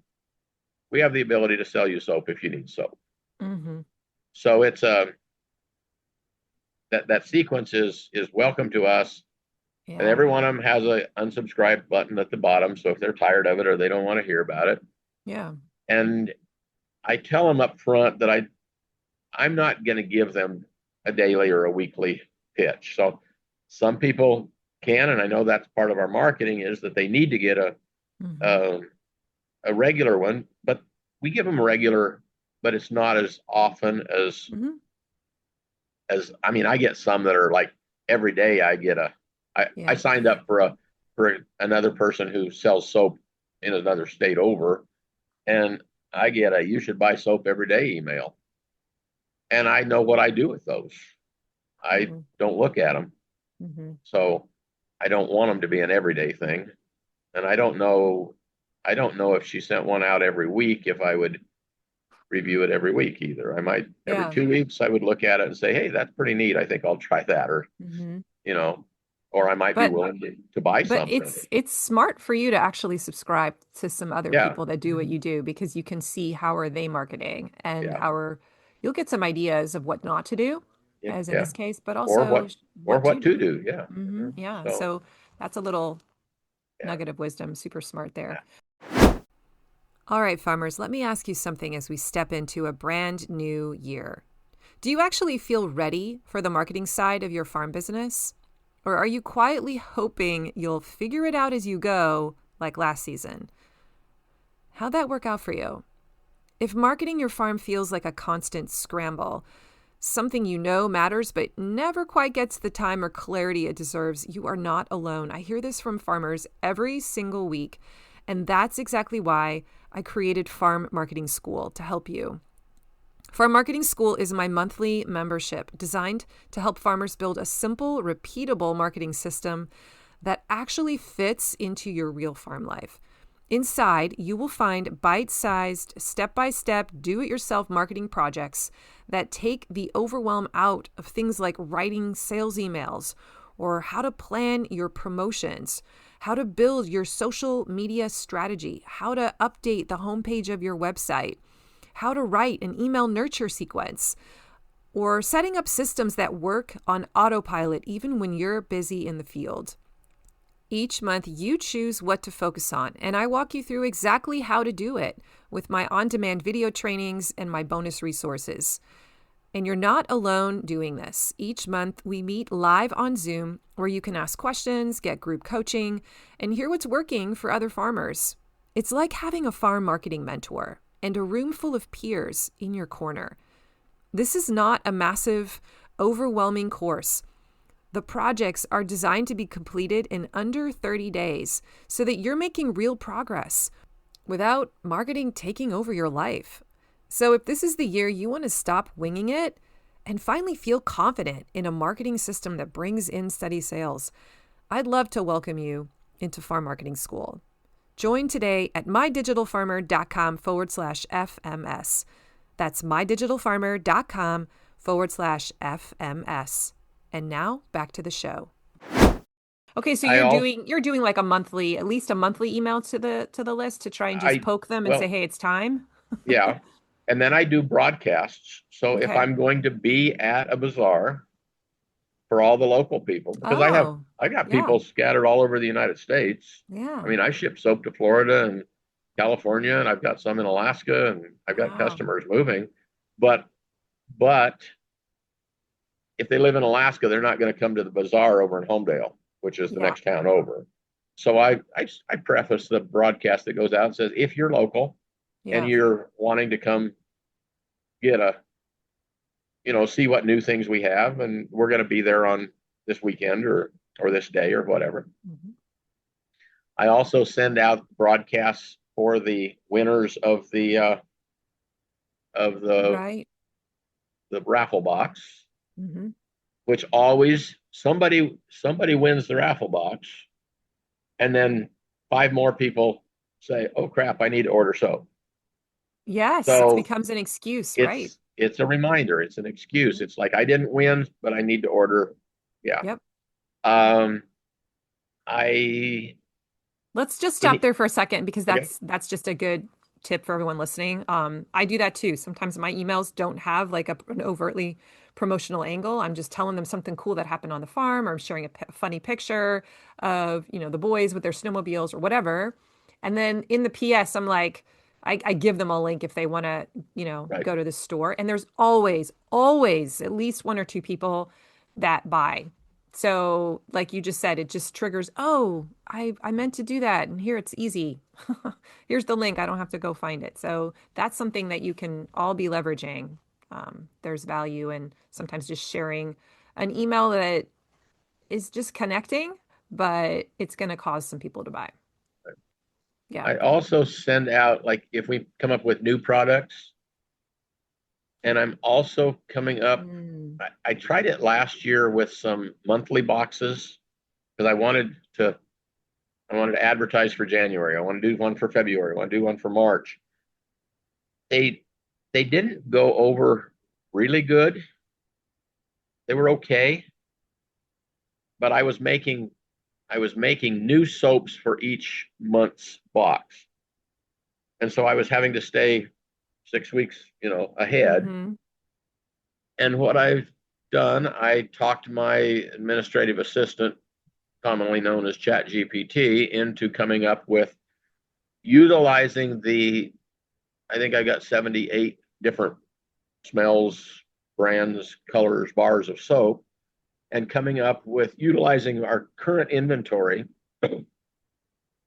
we have the ability to sell you soap if you need soap. Mm-hmm. So it's that sequence is welcome to us. And Yeah. every one of them has a unsubscribe button at the bottom. So if they're tired of it or they don't want to hear about it, Yeah. and I tell them up front that I'm not going to give them a daily or a weekly pitch. So some people can, and I know that's part of our marketing is that they need to get Mm-hmm. a, a regular one, but we give them a regular, but it's not as often Mm-hmm. as I mean, I get some that are like every day I get I Yeah. signed up for another person who sells soap in another state over, and I get a you should buy soap every day email. And I know what I do with those. I Mm-hmm. don't look at them. Mm-hmm. So I don't want them to be an everyday thing. And I don't know if she sent one out every week, if I would review it every week either. I might every Yeah. 2 weeks I would look at it and say, hey, that's pretty neat. I think I'll try that. Or, Mm-hmm. you know, or I might be But willing to buy but something. it's smart for you to actually subscribe to some other Yeah, people that do what you do because you can see how are they marketing and yeah, how are you'll get some ideas of what not to do, yeah, as in yeah. this case, but Or also or what to what to do. do. Yeah. Yeah. So So that's a little yeah. nugget of wisdom, super smart there. Yeah. All right, farmers, let me ask you something as we step into a brand new year. Do you actually feel ready for the marketing side of your farm business? Or are you quietly hoping you'll figure it out as you go, like last season? How'd that work out for you? If marketing your farm feels like a constant scramble, something you know matters but never quite gets the time or clarity it deserves, you are not alone. I hear this from farmers every single week, and that's exactly why I created Farm Marketing School to help you. Farm Marketing School is my monthly membership designed to help farmers build a simple, repeatable marketing system that actually fits into your real farm life. Inside, you will find bite-sized, step-by-step, do-it-yourself marketing projects that take the overwhelm out of things like writing sales emails or how to plan your promotions, how to build your social media strategy, how to update the homepage of your website, how to write an email nurture sequence, or setting up systems that work on autopilot even when you're busy in the field. Each month, you choose what to focus on, and I walk you through exactly how to do it with my on-demand video trainings and my bonus resources. And you're not alone doing this. Each month, we meet live on Zoom where you can ask questions, get group coaching, and hear what's working for other farmers. It's like having a farm marketing mentor and a room full of peers in your corner. This is not a massive, overwhelming course. The projects are designed to be completed in under 30 days so that you're making real progress without marketing taking over your life. So if this is the year you want to stop winging it and finally feel confident in a marketing system that brings in steady sales, I'd love to welcome you into Farm Marketing School. Join today at mydigitalfarmer.com/FMS. That's mydigitalfarmer.com/FMS. And now back to the show. Okay, so I also you're doing like a monthly, at least a monthly email to the list to try and just I poke them and say, well "Hey, it's time." yeah, and then I do broadcasts. So if Okay. I'm going to be at a bazaar for all the local people, because Oh, I got yeah. people scattered all over the United States. I Yeah. mean, I ship soap to Florida and California, and I've got some in Alaska, and I've got Wow. customers moving. But but if they live in Alaska, they're not going to come to the bazaar over in Homedale, which is the Yeah. next town over. So I preface the broadcast that goes out and says, if you're local and Yeah. you're wanting to come get a, see what new things we have, and we're going to be there on this weekend or this day or whatever. Mhm. I also send out broadcasts for the winners of Right. the raffle box, Hmm. which always somebody wins the raffle box, and then five more people say, "Oh crap, I need to order soap." Yes, it So becomes an excuse, right? it's a reminder, it's an excuse. It's like I didn't win, but I need to order. Yeah. Yep. Um, I Let's just we stop need there for a second because okay, that's just a good tip for everyone listening. I do that too. Sometimes my emails don't have like an overtly promotional angle. I'm just telling them something cool that happened on the farm, or I'm sharing a funny picture of, the boys with their snowmobiles or whatever. And then in the PS, I'm like, I give them a link if they want to, right. go to the store. And there's always, always at least one or two people that buy. So, like you just said, it just triggers, oh, I meant to do that. And here it's easy. Here's the link. I don't have to go find it. So that's something that you can all be leveraging. There's value in sometimes just sharing an email that is just connecting, but it's going to cause some people to buy. Yeah. I also send out, like, if we come up with new products, and I'm also coming up. Mm. I tried it last year with some monthly boxes because I wanted to advertise for January. I want to do one for February. I want to do one for March. They they didn't go over really good. They were okay, but I was making new soaps for each month's box. And so I was having to stay 6 weeks, ahead. Mm-hmm. And what I've done, I talked my administrative assistant, commonly known as ChatGPT, into coming up with utilizing I think I got 78 different smells, brands, colors, bars of soap, and coming up with utilizing our current inventory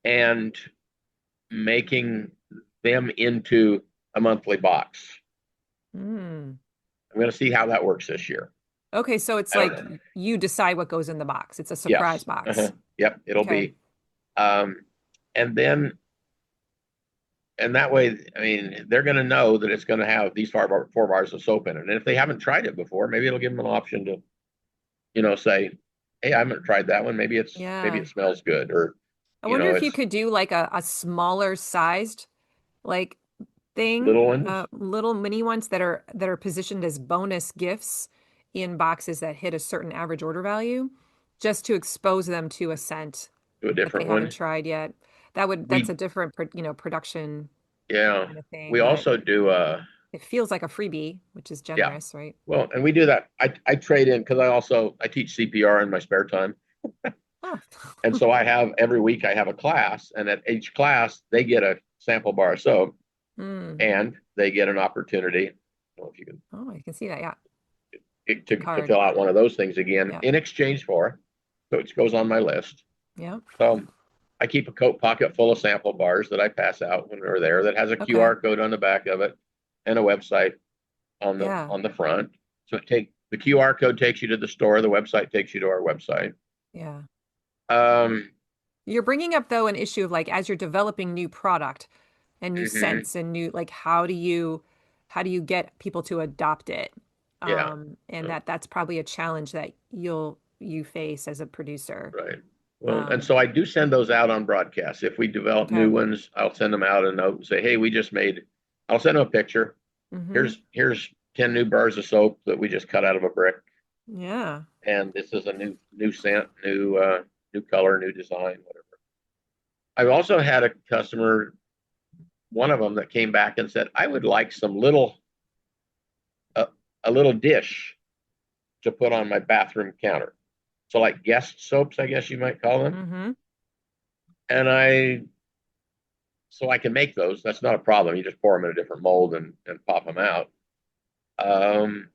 and making them into a monthly box. Mm. I'm going to see how that works this year. Okay, so it's I don't like know. you decide what goes in the box. It's a surprise Yes. Uh-huh. box. Yep. It'll Okay. be. Um, and then, and that way, I mean, they're going to know that it's going to have these four bars of soap in it. And if they haven't tried it before, maybe it'll give them an option to, say, hey, I haven't tried that one. Maybe Yeah. it smells good, or, I wonder if you it's could do like a smaller sized like thing, little ones. little mini ones that are positioned as bonus gifts in boxes that hit a certain average order value, just to expose them to a scent To a that they different haven't one. tried yet. That's We, a different, production yeah, kind of thing, we but also do, it feels like a freebie, which is yeah. generous, right? Well, and we do that. I trade in because I teach CPR in my spare time. Oh. And so every week I have a class, and at each class they get a sample bar of soap, Mm. and they get an opportunity. I don't know if you can Oh, I can see that. Yeah. to Card. fill out one of those things again Yeah. in exchange for, so it goes on my list. Yeah. So I keep a coat pocket full of sample bars that I pass out when they're there that has a Okay. QR code on the back of it and a website Yeah. on the front. So the QR code takes you to the store, the website takes you to our website. Yeah. Um, You're bringing up though an issue of like as you're developing new product and new mhm, scents and new like how do you get people to adopt it? yeah, And that's probably a challenge that you face as a producer. right. Well, and Um, so I do send those out on broadcast. If we develop new okay. ones, I'll send them out a note and say, "Hey, we just made." I'll send them a picture. Mm-hmm. Here's 10 new bars of soap that we just cut out of a brick, Yeah. and this is a new scent, new color, new design, whatever. I've also had a customer, one of them, that came back and said, "I would like uh, a little dish to put on my bathroom counter." So like guest soaps, I guess you might call them. Mm-hmm. And so I can make those. That's not a problem. You just pour them in a different mold and pop them out. Um,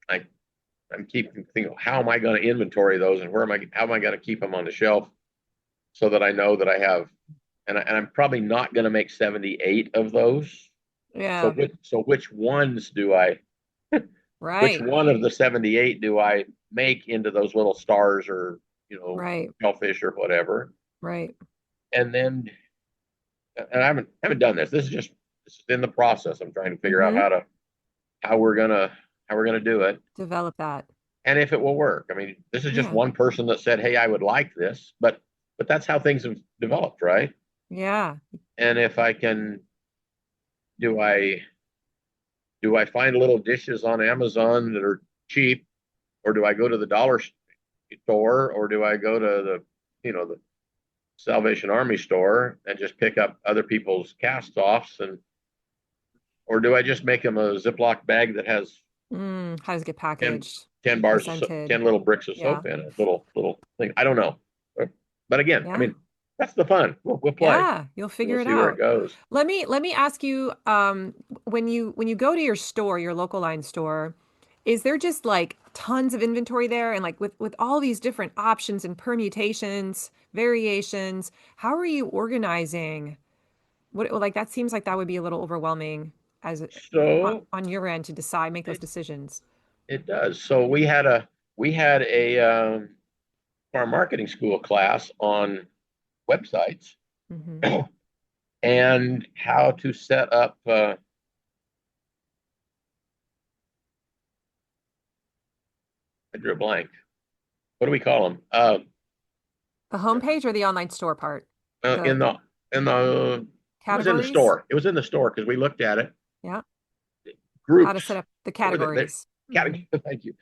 I I'm keeping thinking, how am I going to inventory those, and how am I going to keep them on the shelf so that I know that I have, and I'm probably not going to make 78 of those. So Yeah. which ones which Right. one of the 78 do I make into those little stars, or, Right. shellfish or whatever? Right. And then, and I haven't done this. This is in the process. I'm trying to figure out Mm-hmm. how we're gonna how we're gonna do it, Develop that. and if it will work. I mean, this is just Yeah. one person that said, "Hey, I would like this," but that's how things have developed, right? Yeah. And if I can, do I do I find little dishes on Amazon that are cheap, or do I go to the dollar store, or do I go to the Salvation Army store and just pick up other people's cast offs, or do I just make them a Ziploc bag that has How does it get 10, packaged? 10 bars of Presented. 10 little bricks of Yeah. soap in it, little thing. I don't know. But again, I Yeah. mean, that's the fun. We'll play. Yeah, you'll We'll figure it see where it out. goes. Let me ask you, when you go to your store, your local line store, is there just like tons of inventory there and like with all these different options and permutations, variations, how are you organizing? What like that seems like that would be a little overwhelming as So on your end to decide, make those it, decisions. it does. So we had a our marketing school class on websites Hmm. and how to set up. I drew a blank. What do we call them? The homepage or the online store part? In The the it was in the categories? store. It was in the store because we looked at it. Yeah. How to set Groups. up the What were they? categories. Hmm. Thank you.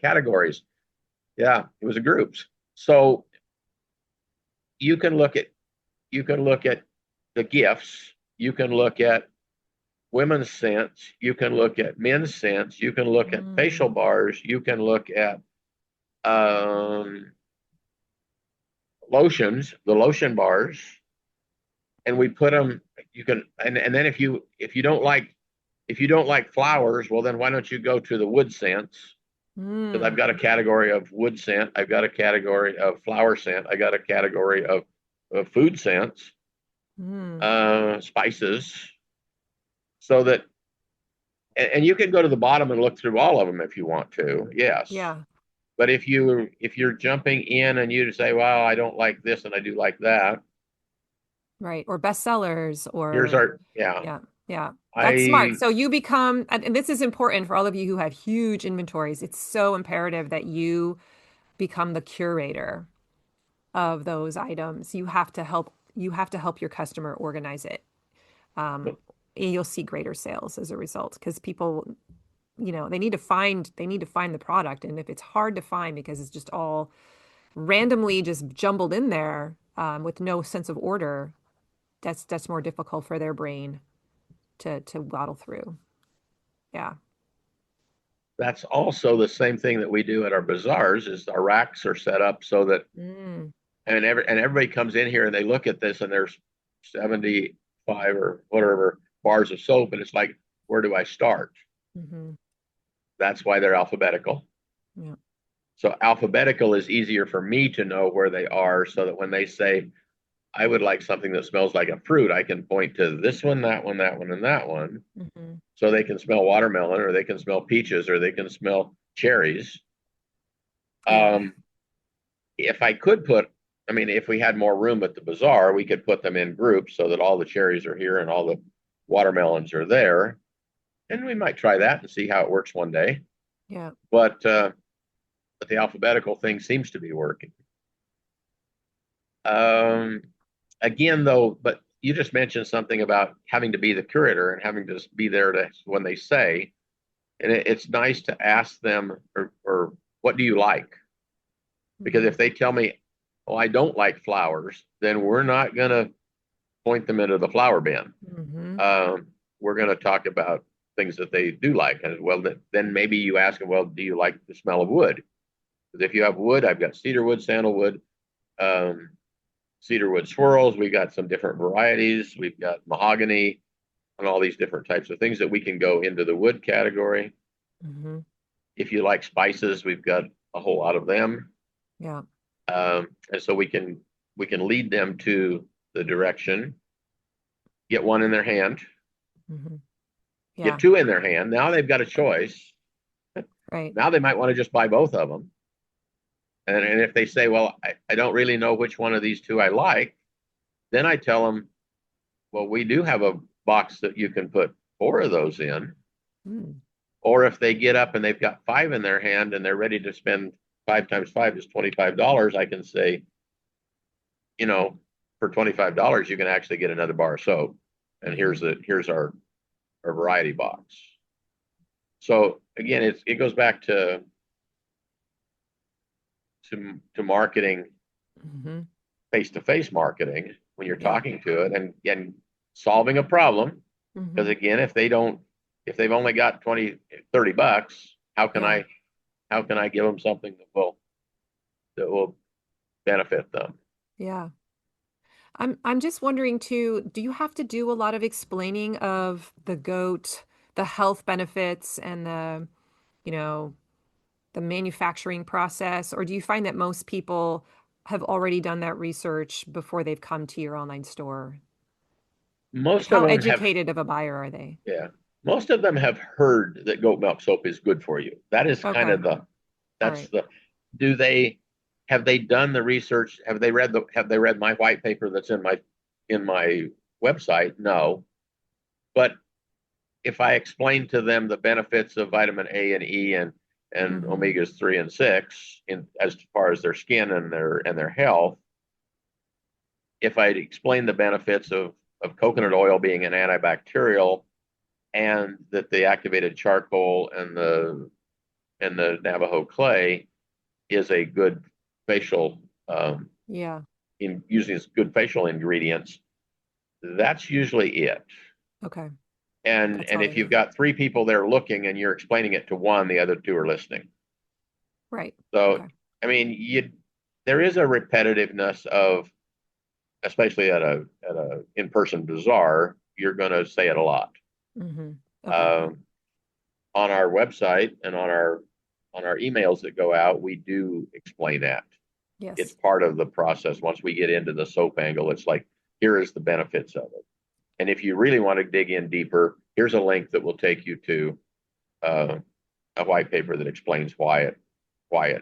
Categories. Yeah, it was a groups. So you can look at you can look at the gifts. You can look at women's scents. You can look at men's scents. You can look at facial Mm. bars. You can look at um, lotions, the lotion bars, and we put them. You can, and then if you don't like flowers, well then why don't you go to the wood scents? Because I've got a Mm. category of wood scent, I've got a category of flower scent, I got a category of food scents, Mm. spices, so that and you can go to the bottom and look through all of them if you want to. Yes. Yeah. But if you're jumping in and you say, well, I don't like this and I do like that, Right. Or bestsellers here's or our yeah. yeah. Yeah. That's smart. I So you become, and this is important for all of you who have huge inventories. It's so imperative that you become the curator of those items. You have to help your customer organize it. Um, and you'll see greater sales as a result because people, they need to find the product. And if it's hard to find because it's just all randomly just jumbled in there, with no sense of order, that's more difficult for their brain to waddle through. Yeah. That's also the same thing that we do at our bazaars is our racks are set up so that Mm, and everybody comes in here and they look at this and there's 75 or whatever bars of soap and it's like, where do I start? hmm. That's why they're alphabetical. Yeah. So alphabetical is easier for me to know where they are so that when they say, I would like something that smells like a fruit, I can point to this one, that one, that one, and that one. Hmm. So they can smell watermelon or they can smell peaches or they can smell cherries. Yeah. Um, if I could put, I mean, if we had more room at the bazaar, we could put them in groups so that all the cherries are here and all the watermelons are there. And we might try that and see how it works one day. Yeah. But the alphabetical thing seems to be working. Um, Again, though, but you just mentioned something about having to be the curator and having to be there to when they say, and it's nice to ask them or what do you like? Because Hmm. if they tell me, oh, I don't like flowers, then we're not going to point them into the flower bin. Hmm. We're going to talk about things that they do like. And well, then maybe you ask them, well, do you like the smell of wood? Because if you have wood, I've got cedar wood, sandalwood, um, cedar wood swirls. We've got some different varieties. We've got mahogany and all these different types of things that we can go into the wood category. Hmm. If you like spices, we've got a whole lot of them. Yeah. And so we can lead them to the direction, get one in their hand, Hmm. get Yeah. two in their hand. Now they've got a choice. Right. Now they might want to just buy both of them. And if they say, well, I don't really know which one of these two I like, then I tell them, well, we do have a box that you can put four of those in. Mm. Or if they get up and they've got five in their hand and they're ready to spend 5 times 5 is $25, I can say, you know, for $25, you can actually get another bar of soap. And Hmm. here's our variety box. So again, it goes back to marketing, Hmm. face-to-face marketing when you're Yeah. talking to it and solving a problem. Because Hmm. again, if they've only got 20, 30 bucks, Yeah. how can I give them something that will benefit them? Yeah. I'm just wondering too, do you have to do a lot of explaining of the goat, the health benefits and you know, the manufacturing process, or do you find that most people have already done that research before they've come to your online store? Like Most of how them have educated of a buyer are they? Yeah, most of them have heard that goat milk soap is good for you. That is kind Okay. of All that's right. the, do they, have they done the research? Have they read my white paper that's in my website? No. But if I explain to them the benefits of vitamin A and E and Mm-hmm. omegas 3 and 6 in as far as their skin and their health, if I explain the benefits of coconut oil being an antibacterial and that the activated charcoal and the Navajo clay is a good facial, Yeah. in using good facial ingredients, that's usually it. Okay. And That's all they if you've need. got three people there looking and you're explaining it to one, the other two are listening. Right. So, Okay. I mean, there is a repetitiveness of, especially at a in-person bazaar, you're going to say it a lot. Mm-hmm. Okay. Um, on our website and on our emails that go out, we do explain that. It's Yes. part of the process. Once we get into the soap angle, it's like, here is the benefits of it. And if you really want to dig in deeper, here's a link that will take you to uh, a white paper that explains why it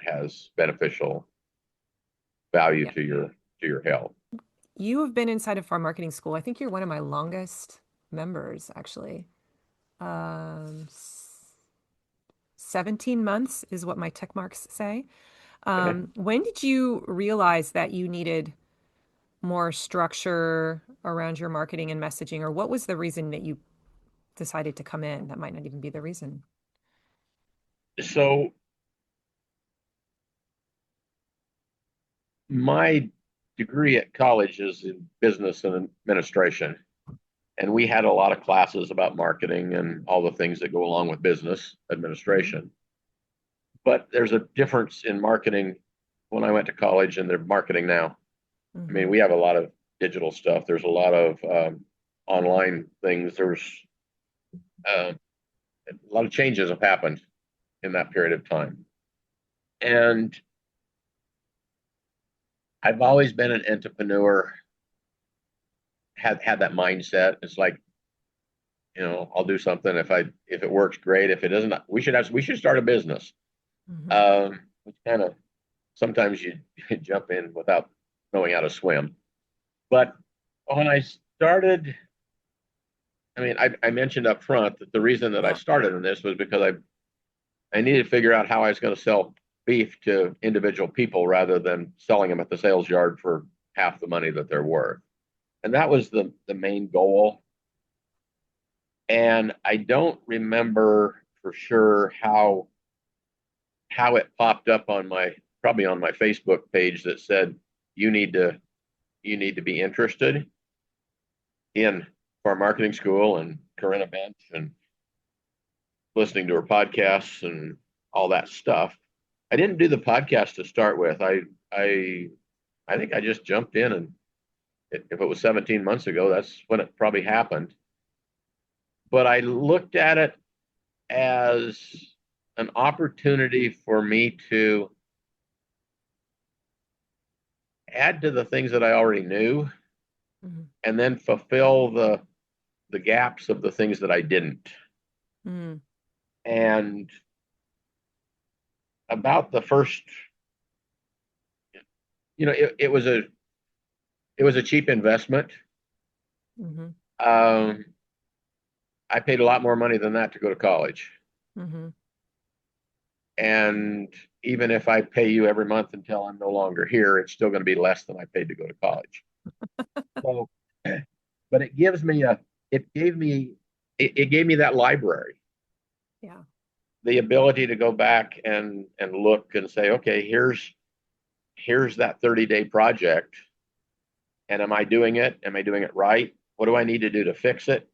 has beneficial value Yeah. to your health. You have been inside of farm marketing school. I think you're one of my longest members, actually. Um, 17 months is what my tech marks say. Okay. When did you realize that you needed more structure around your marketing and messaging, or what was the reason that you decided to come in? That might not even be the reason. So my degree at college is in business and administration, and we had a lot of classes about marketing and all the things that go along with business Hmm. administration. But there's a difference in marketing when I went to college and the marketing now. I mean, Hmm. we have a lot of digital stuff. There's a lot of online things. There's a lot of changes have happened in that period of time. And I've always been an entrepreneur, had that mindset. It's like, I'll do something if it works, great. If it doesn't, we should start a business. Hmm. Which kind of sometimes you jump in without knowing how to swim. But when I started, I mean, I mentioned up front that the reason that I Yeah. started in this was because I needed to figure out how I was going to sell beef to individual people rather than selling them at the sales yard for half the money that they're worth. And that was the main goal. And I don't remember for sure how it popped up on probably on my Facebook page that said you need to you need to be interested in farm marketing school and Corinna Bench and listening to her podcasts and all that stuff. I didn't do the podcast to start with. I I think I just jumped in, and if it was 17 months ago, that's when it probably happened. But I looked at it as an opportunity for me to add to the things that I already knew Hmm. and then fulfill the gaps of the things that I didn't. Hmm. And about the first, it was a cheap investment. Hmm. Um, I paid a lot more money than that to go to college. Hmm. And even if I pay you every month until I'm no longer here, it's still going to be less than I paid to go to college. So, but it gave me that library, Yeah. the ability to go back and look and say, okay, here's that 30-day project. And am I doing it? Am I doing it right? What do I need to do to fix it?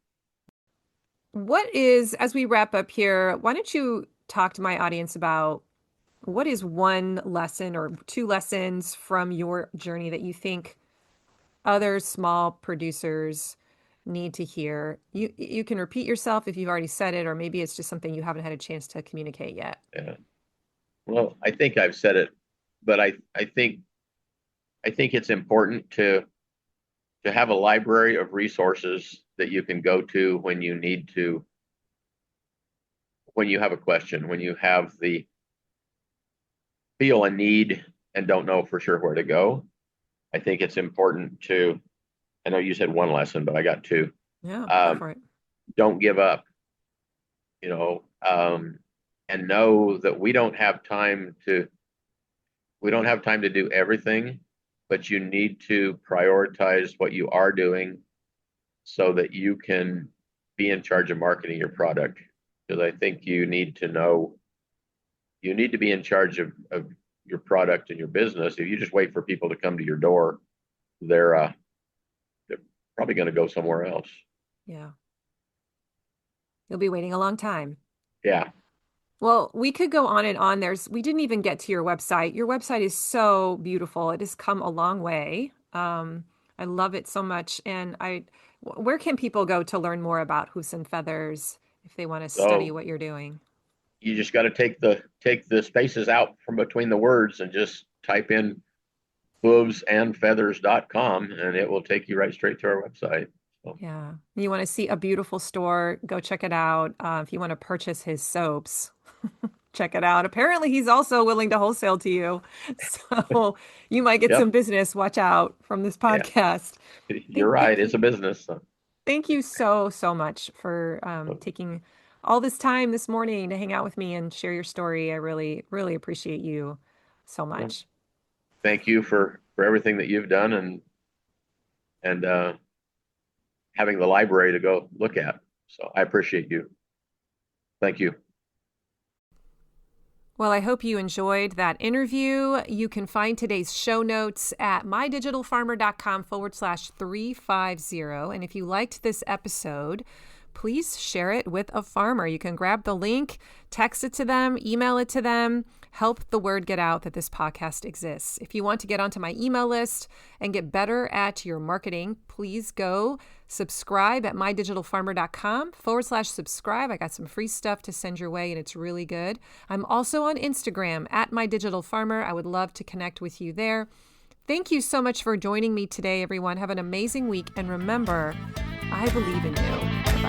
What is, as we wrap up here, why don't you talk to my audience about what is one lesson or two lessons from your journey that you think other small producers need to hear? You can repeat yourself if you've already said it, or maybe it's just something you haven't had a chance to communicate yet. Yeah. Well, I think I've said it, but I think it's important to have a library of resources that you can go to when you have a question, when you have the feel a need and don't know for sure where to go. I think it's important to, I know you said one lesson, but I got two. Yeah, go Um, for it. don't give up, you know, um, and know that we don't have time to do everything, but you need to prioritize what you are doing so that you can be in charge of marketing your product. Because I think you need to be in charge of your product and your business. If you just wait for people to come to your door, they're probably going to go somewhere else. Yeah. You'll be waiting a long time. Yeah. Well, we could go on and on. We didn't even get to your website. Your website is so beautiful. It has come a long way. I love it so much. And where can people go to learn more about Hooves and Feathers if they want to study So what you're doing? you just got to take the spaces out from between the words and just type in hoovesandfeathers.com, and it will take you right straight to our website. So, Yeah. You want to see a beautiful store, go check it out. If you want to purchase his soaps, check it out. Apparently, he's also willing to wholesale to you. So you might get some yep, business. Watch out from this yeah, podcast. you're right. Thank It's you. a business. So, Thank you so, so much for taking all this time this morning to hang out with me and share your story. I really, really appreciate you so well, much. thank you for everything that you've done and having the library to go look at. So I appreciate you. Thank you. Well, I hope you enjoyed that interview. You can find today's show notes at mydigitalfarmer.com/350. And if you liked this episode, please share it with a farmer. You can grab the link, text it to them, email it to them, help the word get out that this podcast exists. If you want to get onto my email list and get better at your marketing, please go subscribe at mydigitalfarmer.com/subscribe. I got some free stuff to send your way, and it's really good. I'm also on Instagram at mydigitalfarmer. I would love to connect with you there. Thank you so much for joining me today, everyone. Have an amazing week. And remember, I believe in you. Bye.